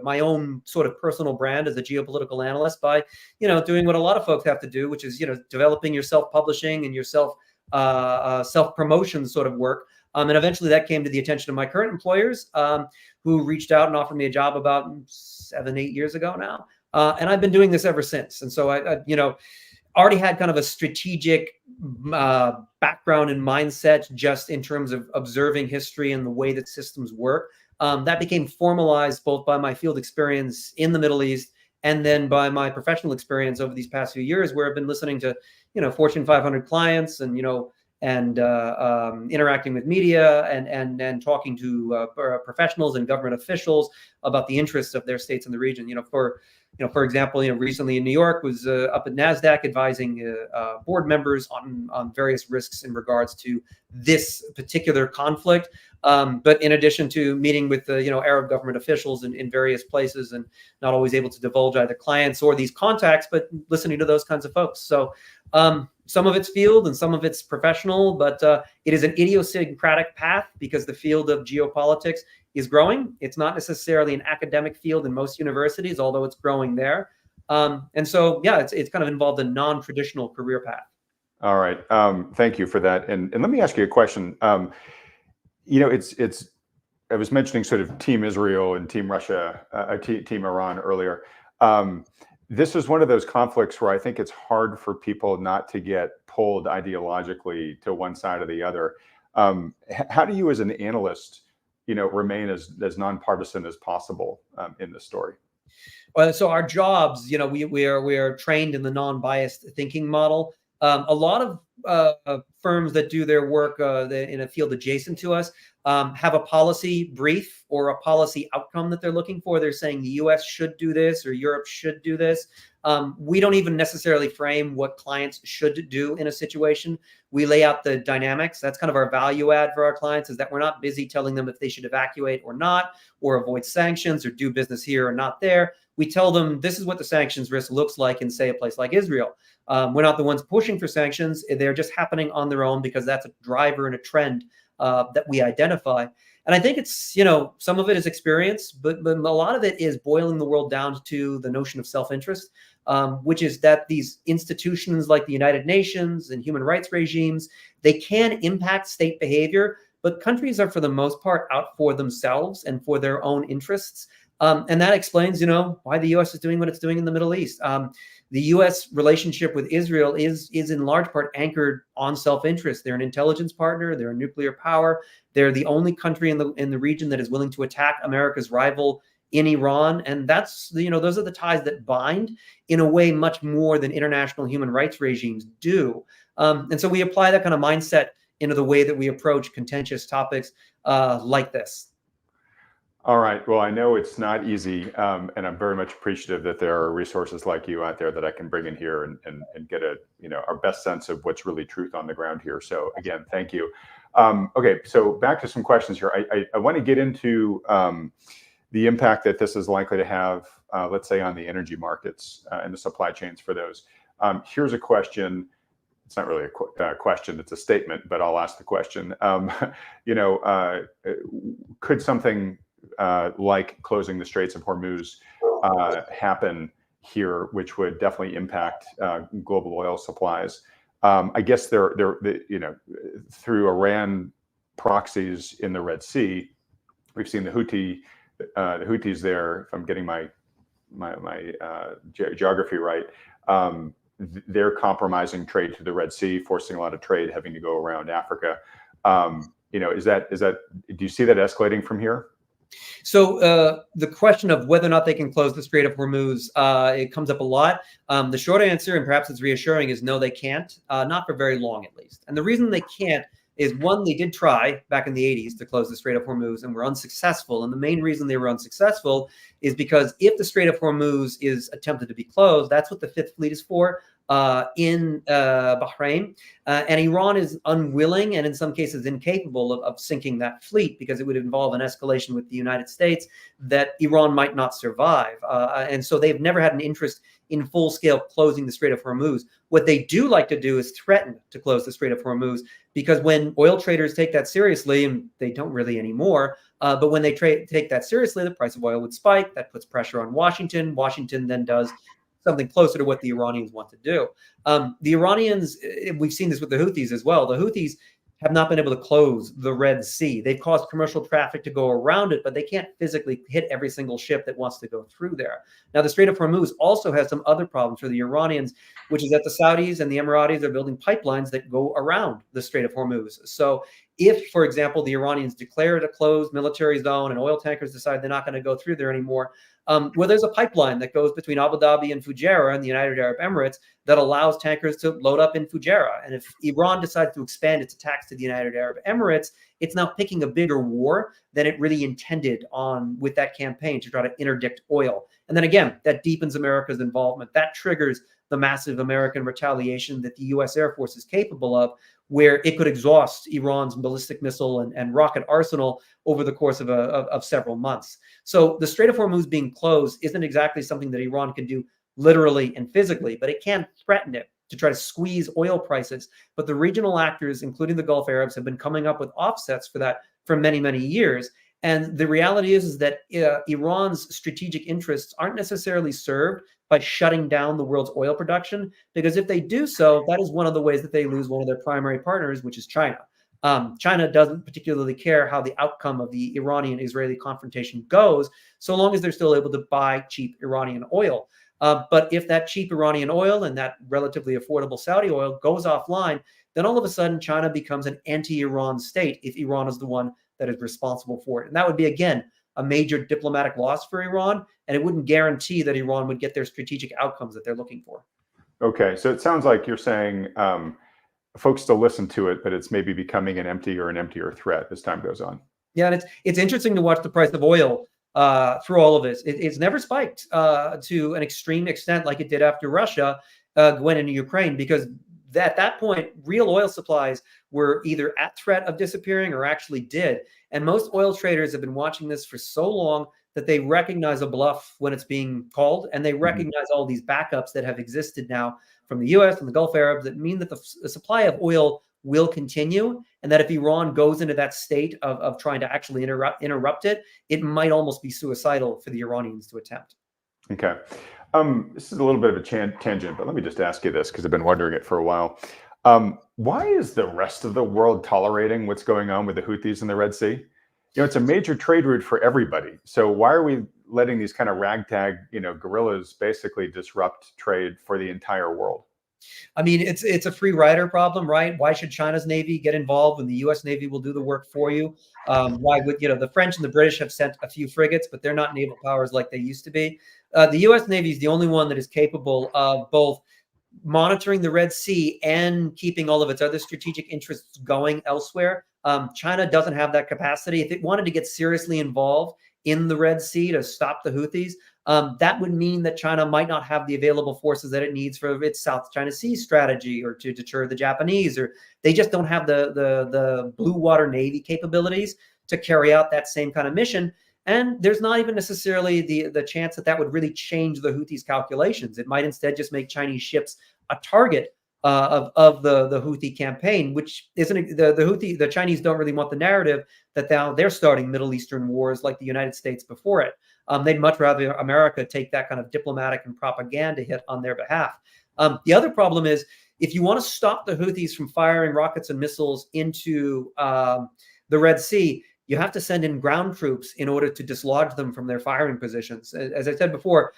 my own sort of personal brand as a geopolitical analyst by, doing what a lot of folks have to do, which is, developing your self-publishing and your self-promotion sort of work. And eventually that came to the attention of my current employers, who reached out and offered me a job about 7-8 years ago now. And I've been doing this ever since. And so already had kind of a strategic background and mindset just in terms of observing history and the way that systems work. That became formalized both by my field experience in the Middle East and then by my professional experience over these past few years, where I've been listening to, Fortune 500 clients and, interacting with media and talking to professionals and government officials about the interests of their states in the region. For example, recently in New York was up at NASDAQ advising board members on various risks in regards to this particular conflict. But in addition to meeting with Arab government officials in various places, and not always able to divulge either clients or these contacts, but listening to those kinds of folks. So some of it's field and some of it's professional, but it is an idiosyncratic path because the field of geopolitics is growing. It's not necessarily an academic field in most universities, although it's growing there. And so, yeah, it's kind of involved a non-traditional career path. All right. Thank you for that. And let me ask you a question. It's I was mentioning sort of Team Israel and Team Russia, Team Iran earlier. This is one of those conflicts where I think it's hard for people not to get pulled ideologically to one side or the other. How do you, as an analyst, remain as nonpartisan as possible in this story? Well, so our jobs, we are trained in the non-biased thinking model. A lot of firms that do their work in a field adjacent to us have a policy brief or a policy outcome that they're looking for. They're saying the US should do this or Europe should do this. We don't even necessarily frame what clients should do in a situation. We lay out the dynamics. That's kind of our value add for our clients, is that we're not busy telling them if they should evacuate or not, or avoid sanctions or do business here or not there. We tell them this is what the sanctions risk looks like in, say, a place like Israel. We're not the ones pushing for sanctions. They're just happening on their own because that's a driver and a trend that we identify. And I think it's, some of it is experience, but a lot of it is boiling the world down to the notion of self-interest, which is that these institutions like the United Nations and human rights regimes, they can impact state behavior, but countries are for the most part out for themselves and for their own interests. And that explains, why the U.S. is doing what it's doing in the Middle East. The U.S. relationship with Israel is in large part anchored on self-interest. They're an intelligence partner. They're a nuclear power. They're the only country in the region that is willing to attack America's rival in Iran. And that's, those are the ties that bind in a way much more than international human rights regimes do. And so we apply that kind of mindset into the way that we approach contentious topics like this. All right. Well, I know it's not easy, and I'm very much appreciative that there are resources like you out there that I can bring in here and get our best sense of what's really truth on the ground here. So again, thank you. Okay, so back to some questions here. I want to get into the impact that this is likely to have, let's say, on the energy markets and the supply chains for those. Here's a question. It's not really a question, it's a statement, but I'll ask the question. Could something like closing the Straits of Hormuz happen here, which would definitely impact global oil supplies? I guess they're through Iran proxies in the Red Sea. We've seen the Houthis there. If I'm getting my geography right, they're compromising trade to the Red Sea, forcing a lot of trade having to go around Africa. Is that? Do you see that escalating from here? So the question of whether or not they can close the Strait of Hormuz, it comes up a lot. The short answer, and perhaps it's reassuring, is no, they can't, not for very long at least. And the reason they can't is, one, they did try back in the 80s to close the Strait of Hormuz and were unsuccessful. And the main reason they were unsuccessful is because if the Strait of Hormuz is attempted to be closed, that's what the Fifth Fleet is for in Bahrain. And Iran is unwilling and in some cases incapable of sinking that fleet, because it would involve an escalation with the United States that Iran might not survive. And so they've never had an interest in full-scale closing the Strait of Hormuz. What they do like to do is threaten to close the Strait of Hormuz, because when oil traders take that seriously, and they don't really anymore, but when they take that seriously, the price of oil would spike. That puts pressure on Washington. Washington then does something closer to what the Iranians want to do. The Iranians, we've seen this with the Houthis as well. The Houthis have not been able to close the Red Sea. They've caused commercial traffic to go around it, but they can't physically hit every single ship that wants to go through there. Now, the Strait of Hormuz also has some other problems for the Iranians, which is that the Saudis and the Emiratis are building pipelines that go around the Strait of Hormuz. So if, for example, the Iranians declare it a closed military zone and oil tankers decide they're not going to go through there anymore, well, there's a pipeline that goes between Abu Dhabi and Fujairah in the United Arab Emirates that allows tankers to load up in Fujairah. And if Iran decides to expand its attacks to the United Arab Emirates, it's now picking a bigger war than it really intended on with that campaign to try to interdict oil. And then again, that deepens America's involvement. That triggers the massive American retaliation that the U.S. Air Force is capable of, where it could exhaust Iran's ballistic missile and rocket arsenal over the course of several months. So the Strait of Hormuz being closed isn't exactly something that Iran can do literally and physically, but it can threaten it to try to squeeze oil prices. But the regional actors, including the Gulf Arabs, have been coming up with offsets for that for many, many years. And the reality is that Iran's strategic interests aren't necessarily served by shutting down the world's oil production, because if they do so, that is one of the ways that they lose one of their primary partners, which is China. China doesn't particularly care how the outcome of the Iranian-Israeli confrontation goes, so long as they're still able to buy cheap Iranian oil. But if that cheap Iranian oil and that relatively affordable Saudi oil goes offline, then all of a sudden China becomes an anti-Iran state if Iran is the one that is responsible for it. And that would be, again, a major diplomatic loss for Iran, and it wouldn't guarantee that Iran would get their strategic outcomes that they're looking for. Okay, so it sounds like you're saying folks still listen to it, but it's maybe becoming an emptier threat as time goes on. Yeah, and it's interesting to watch the price of oil through all of this. It's never spiked to an extreme extent like it did after Russia went into Ukraine, because at that point, real oil supplies were either at threat of disappearing or actually did. And most oil traders have been watching this for so long that they recognize a bluff when it's being called, and they recognize all these backups that have existed now from the US and the Gulf Arabs that mean that the supply of oil will continue, and that if Iran goes into that state of trying to actually interrupt it, it might almost be suicidal for the Iranians to attempt. Okay. This is a little bit of a tangent, but let me just ask you this, because I've been wondering it for a while. Why is the rest of the world tolerating what's going on with the Houthis in the Red Sea? You know, it's a major trade route for everybody. So why are we letting these kind of ragtag, guerrillas basically disrupt trade for the entire world? I mean, it's a free rider problem, right? Why should China's Navy get involved when the U.S. Navy will do the work for you? Why would, the French and the British have sent a few frigates, but they're not naval powers like they used to be. The U.S. Navy is the only one that is capable of both monitoring the Red Sea and keeping all of its other strategic interests going elsewhere. China doesn't have that capacity. If it wanted to get seriously involved in the Red Sea to stop the Houthis, that would mean that China might not have the available forces that it needs for its South China Sea strategy, or to deter the Japanese, or they just don't have the blue water Navy capabilities to carry out that same kind of mission. And there's not even necessarily the chance that would really change the Houthis' calculations. It might instead just make Chinese ships a target of the Houthi campaign, which isn't the Chinese don't really want the narrative that now they're starting Middle Eastern wars like the United States before it. They'd much rather America take that kind of diplomatic and propaganda hit on their behalf. The other problem is, if you want to stop the Houthis from firing rockets and missiles into the Red Sea, you have to send in ground troops in order to dislodge them from their firing positions. As I said before,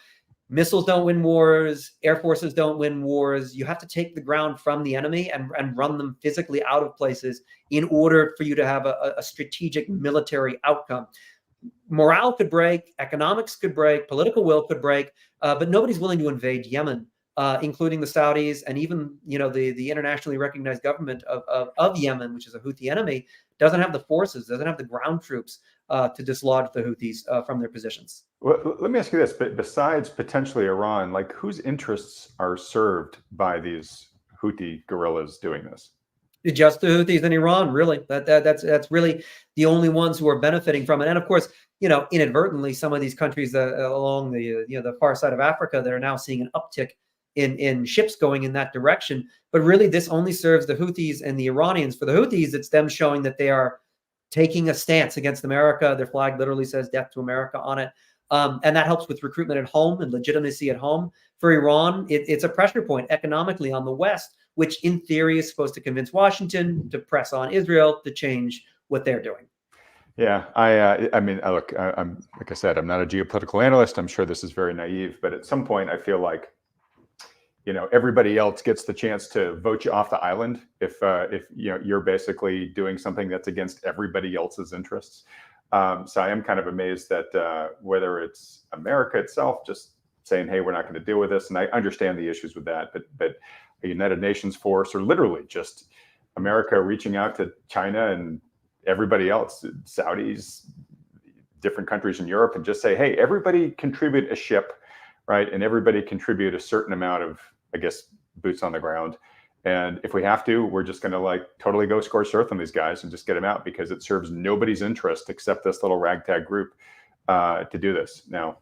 missiles don't win wars, air forces don't win wars. You have to take the ground from the enemy and run them physically out of places in order for you to have a strategic military outcome. Morale could break, economics could break, political will could break, but nobody's willing to invade Yemen, including the Saudis and even the internationally recognized government of Yemen, which is a Houthi enemy, doesn't have the forces, doesn't have the ground troops to dislodge the Houthis from their positions. Well, let me ask you this: but besides potentially Iran, like, whose interests are served by these Houthi guerrillas doing this? Just the Houthis in Iran, really. That's really the only ones who are benefiting from it. And of course, inadvertently, some of these countries along the far side of Africa that are now seeing an uptick in ships going in that direction. But really, this only serves the Houthis and the Iranians. For the Houthis, it's them showing that they are taking a stance against America. Their flag literally says "Death to America" on it. And that helps with recruitment at home and legitimacy at home. For Iran, it's a pressure point economically on the West, which in theory is supposed to convince Washington to press on Israel to change what they're doing. Yeah, I mean, look, I'm like I said, I'm not a geopolitical analyst. I'm sure this is very naive, but at some point, I feel like, you know, everybody else gets the chance to vote you off the island if you know you're basically doing something that's against everybody else's interests. So I am kind of amazed that whether it's America itself just saying, "Hey, we're not going to deal with this," and I understand the issues with that, but a United Nations force, or literally just America reaching out to China and everybody else, Saudis, different countries in Europe, and just say, "Hey, everybody contribute a ship, right? And everybody contribute a certain amount of, I guess, boots on the ground. And if we have to, we're just going to like totally go scorched earth on these guys and just get them out because it serves nobody's interest except this little ragtag group to do this." Now,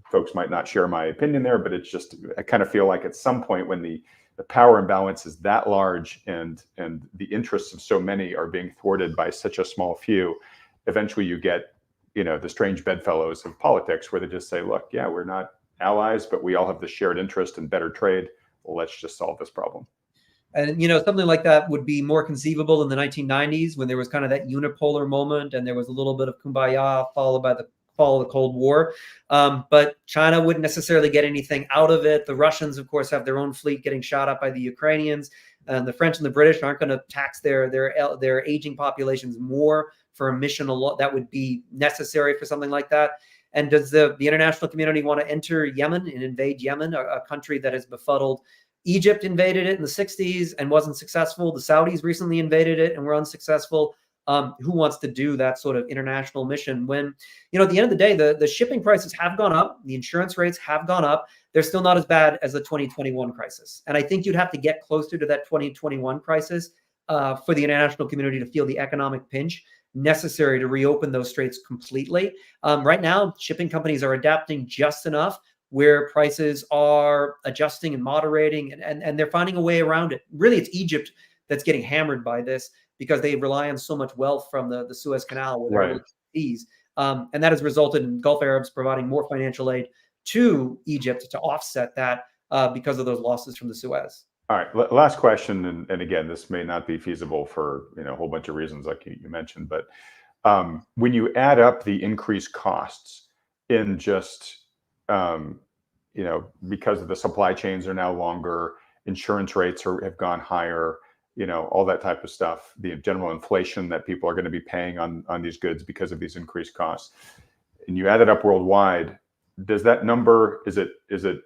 folks might not share my opinion there, but it's just, I kind of feel like at some point when the power imbalance is that large and the interests of so many are being thwarted by such a small few, eventually you get, you know, the strange bedfellows of politics where they just say, look, yeah, we're not allies, but we all have the shared interest in better trade. Well, let's just solve this problem. And, you know, something like that would be more conceivable in the 1990s when there was kind of that unipolar moment and there was a little bit of kumbaya followed by the fall of the Cold War. But China wouldn't necessarily get anything out of it. The Russians, of course, have their own fleet getting shot up by the Ukrainians. And the French and the British aren't going to tax their aging populations more for a mission that would be necessary for something like that. And does the international community want to enter Yemen and invade Yemen, a country that has befuddled? Egypt invaded it in the 60s and wasn't successful. The Saudis recently invaded it and were unsuccessful. Who wants to do that sort of international mission when, you know, at the end of the day, the shipping prices have gone up, the insurance rates have gone up. They're still not as bad as the 2021 crisis. And I think you'd have to get closer to that 2021 crisis for the international community to feel the economic pinch necessary to reopen those straits completely. Right now, shipping companies are adapting just enough where prices are adjusting and moderating, and they're finding a way around it. Really, it's Egypt that's getting hammered by this because they rely on so much wealth from the Suez Canal where they're able to seize. And that has resulted in Gulf Arabs providing more financial aid to Egypt to offset that because of those losses from the Suez. All right, last question, and again, this may not be feasible for, you know, a whole bunch of reasons like you mentioned, but when you add up the increased costs in just, you know, because of the supply chains are now longer, insurance rates have gone higher, you know, all that type of stuff, the general inflation that people are going to be paying on these goods because of these increased costs, and you add it up worldwide, does that number, is it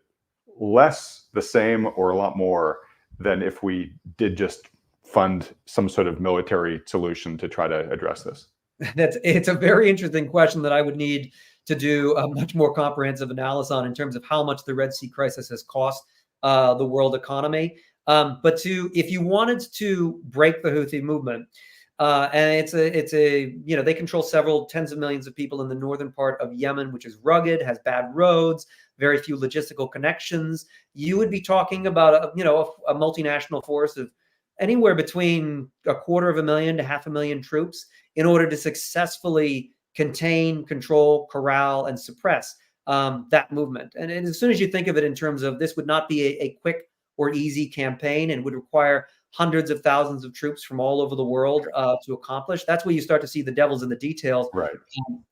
less, the same, or a lot more than if we did just fund some sort of military solution to try to address this? It's a very interesting question that I would need to do a much more comprehensive analysis on in terms of how much the Red Sea crisis has cost the world economy. But if you wanted to break the Houthi movement, and it's a you know, they control several tens of millions of people in the northern part of Yemen, which is rugged, has bad roads, very few logistical connections. You would be talking about a multinational force of anywhere between 250,000 to 500,000 troops in order to successfully contain, control, corral, and suppress that movement. And as soon as you think of it in terms of this would not be a quick or easy campaign and would require hundreds of thousands of troops from all over the world to accomplish, that's where you start to see the devil's in the details. Right.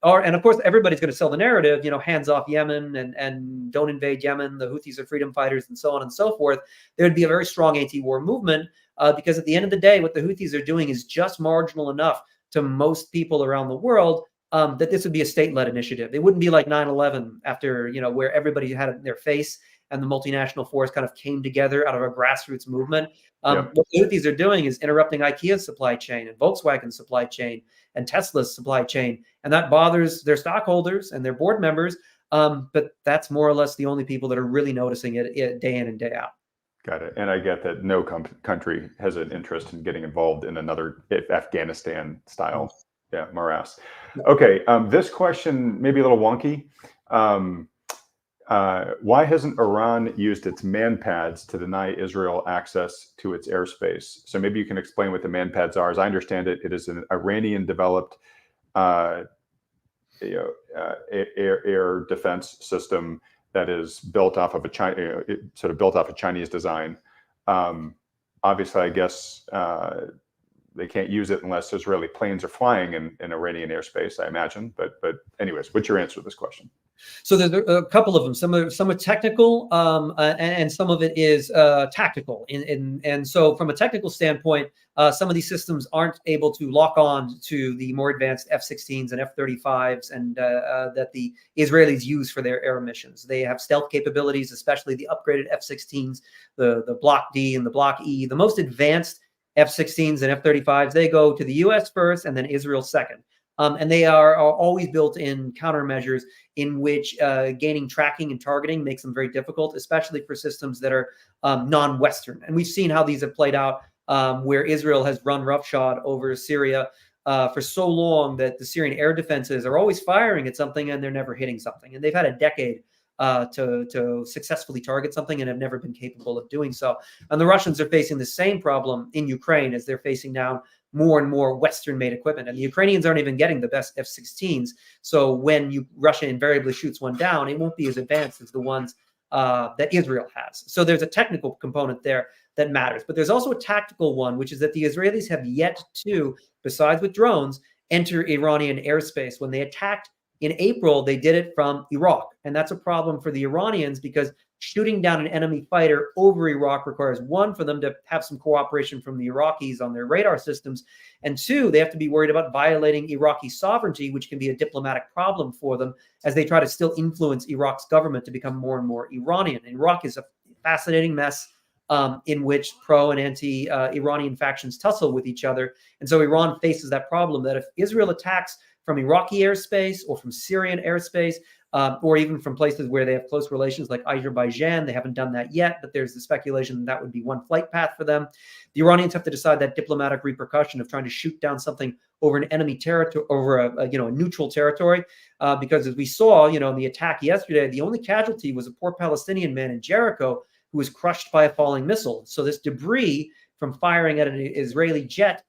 And of course, everybody's going to sell the narrative, you know, hands off Yemen and don't invade Yemen. The Houthis are freedom fighters and so on and so forth. There would be a very strong anti-war movement because at the end of the day, what the Houthis are doing is just marginal enough to most people around the world that this would be a state-led initiative. It wouldn't be like 9/11 after, you know, where everybody had it in their face and the multinational force kind of came together out of a grassroots movement. What the Houthis are doing is interrupting IKEA's supply chain and Volkswagen's supply chain and Tesla's supply chain. And that bothers their stockholders and their board members. But that's more or less the only people that are really noticing it day in and day out. Got it. And I get that no country has an interest in getting involved in another Afghanistan style morass. Okay, this question may be a little wonky. Why hasn't Iran used its man pads to deny Israel access to its airspace? So maybe you can explain what the man pads are. As I understand it, it is an Iranian-developed air defense system that is built off of a Chinese design. obviously, I guess they can't use it unless Israeli planes are flying in Iranian airspace, I imagine. But anyways, what's your answer to this question? So there's a couple of them. Some are technical, and some of it is tactical. And so from a technical standpoint, some of these systems aren't able to lock on to the more advanced F-16s and F-35s and that the Israelis use for their air missions. They have stealth capabilities, especially the upgraded F-16s, the Block D and the Block E. The most advanced F-16s and F-35s, they go to the U.S. first and then Israel second. And they are always built in countermeasures in which gaining tracking and targeting makes them very difficult, especially for systems that are non-Western. And we've seen how these have played out where Israel has run roughshod over Syria for so long that the Syrian air defenses are always firing at something and they're never hitting something. And they've had a decade to successfully target something and have never been capable of doing so. And the Russians are facing the same problem in Ukraine as they're facing now more and more Western-made equipment. And the Ukrainians aren't even getting the best F-16s. So when Russia invariably shoots one down, it won't be as advanced as the ones that Israel has. So there's a technical component there that matters. But there's also a tactical one, which is that the Israelis have yet to, besides with drones, enter Iranian airspace. When they attacked in April, they did it from Iraq. And that's a problem for the Iranians because shooting down an enemy fighter over Iraq requires, one, for them to have some cooperation from the Iraqis on their radar systems, and two, they have to be worried about violating Iraqi sovereignty, which can be a diplomatic problem for them as they try to still influence Iraq's government to become more and more Iranian. And Iraq is a fascinating mess in which pro and anti-Iranian factions tussle with each other. And so Iran faces that problem that if Israel attacks from Iraqi airspace or from Syrian airspace, or even from places where they have close relations like Azerbaijan. They haven't done that yet, but there's the speculation that would be one flight path for them. The Iranians have to decide that diplomatic repercussion of trying to shoot down something over an enemy territory, over a neutral territory, because as we saw, in the attack yesterday, the only casualty was a poor Palestinian man in Jericho who was crushed by a falling missile. So this debris from firing at an Israeli jet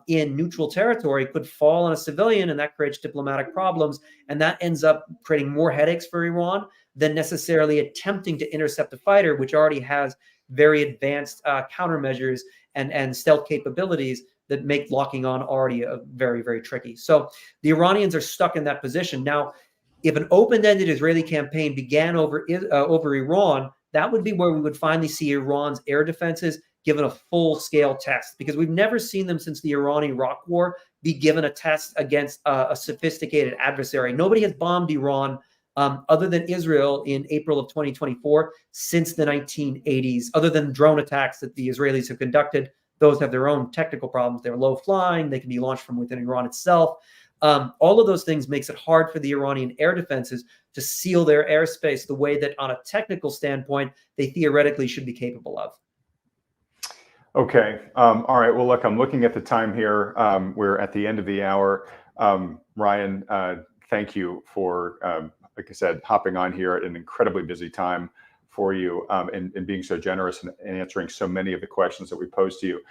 in neutral territory could fall on a civilian, and that creates diplomatic problems. And that ends up creating more headaches for Iran than necessarily attempting to intercept a fighter, which already has very advanced countermeasures and stealth capabilities that make locking on already very, very tricky. So the Iranians are stuck in that position. Now, if an open-ended Israeli campaign began over Iran, that would be where we would finally see Iran's air defenses given a full-scale test, because we've never seen them since the Iran-Iraq War be given a test against a sophisticated adversary. Nobody has bombed Iran other than Israel in April of 2024 since the 1980s, other than drone attacks that the Israelis have conducted. Those have their own technical problems. They're low flying. They can be launched from within Iran itself. All of those things makes it hard for the Iranian air defenses to seal their airspace the way that on a technical standpoint, they theoretically should be capable of. Okay. All right. Well, look, I'm looking at the time here. We're at the end of the hour. Ryan, thank you for, like I said, hopping on here at an incredibly busy time for you and being so generous and answering so many of the questions that we posed to you.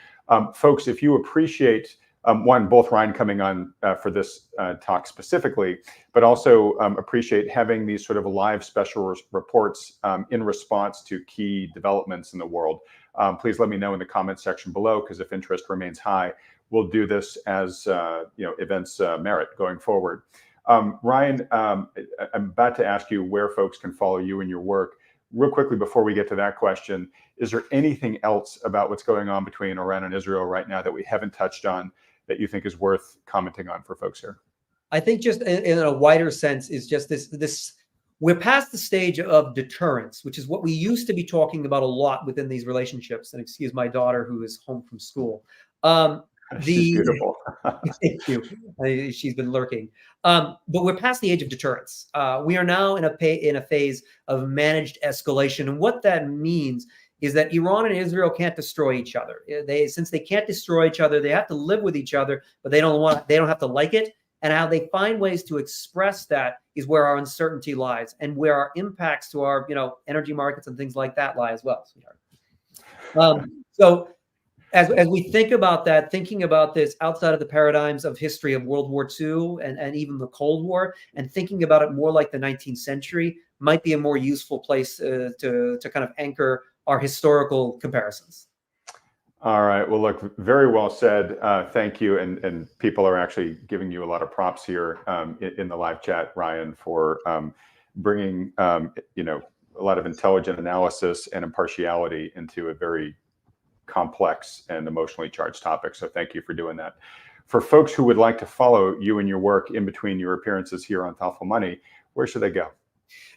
Folks, if you appreciate, both Ryan coming on for this talk specifically, but also appreciate having these sort of live special reports in response to key developments in the world. Please let me know in the comment section below, because if interest remains high, we'll do this as events merit going forward. Ryan, I'm about to ask you where folks can follow you and your work. Real quickly before we get to that question, is there anything else about what's going on between Iran and Israel right now that we haven't touched on that you think is worth commenting on for folks here? I think just in a wider sense is just this we're past the stage of deterrence, which is what we used to be talking about a lot within these relationships. And excuse my daughter who is home from school. She's beautiful. Thank you. She's been lurking. But we're past the age of deterrence. We are now in a phase of managed escalation. And what that means is that Iran and Israel can't destroy each other. Since they can't destroy each other, they have to live with each other, but they don't have to like it. And how they find ways to express that is where our uncertainty lies, and where our impacts to our energy markets and things like that lie as well, sweetheart. So as we think about that, thinking about this outside of the paradigms of history of World War II and even the Cold War, and thinking about it more like the 19th century might be a more useful place to kind of anchor our historical comparisons. All right. Well, look, very well said. Thank you. And people are actually giving you a lot of props here in the live chat, Ryan, for bringing a lot of intelligent analysis and impartiality into a very complex and emotionally charged topic. So thank you for doing that. For folks who would like to follow you and your work in between your appearances here on Thoughtful Money, where should they go?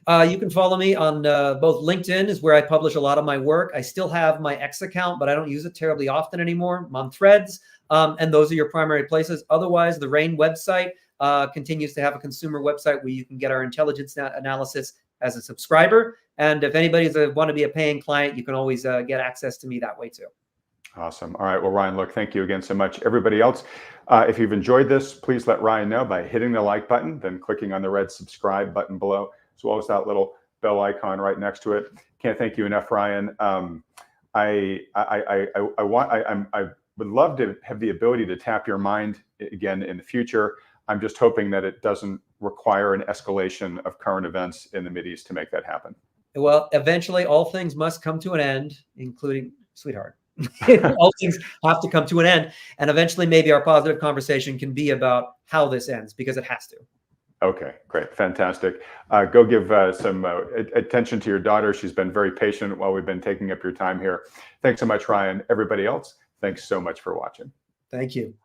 You can follow me on both LinkedIn is where I publish a lot of my work. I still have my X account, but I don't use it terribly often anymore. I'm on Threads, and those are your primary places. Otherwise, the RANE website continues to have a consumer website where you can get our intelligence analysis as a subscriber. And if anybody's want to be a paying client, you can always get access to me that way too. Awesome. All right. Well, Ryan, look, thank you again so much. Everybody else, if you've enjoyed this, please let Ryan know by hitting the like button, then clicking on the red subscribe button below, as well as that little bell icon right next to it. Can't thank you enough, Ryan. I would love to have the ability to tap your mind again in the future. I'm just hoping that it doesn't require an escalation of current events in the Mideast to make that happen. Well, eventually all things must come to an end, including sweetheart. All things have to come to an end. And eventually maybe our positive conversation can be about how this ends, because it has to. Okay, great. Fantastic. Go give some attention to your daughter. She's been very patient while we've been taking up your time here. Thanks so much, Ryan. Everybody else, thanks so much for watching. Thank you.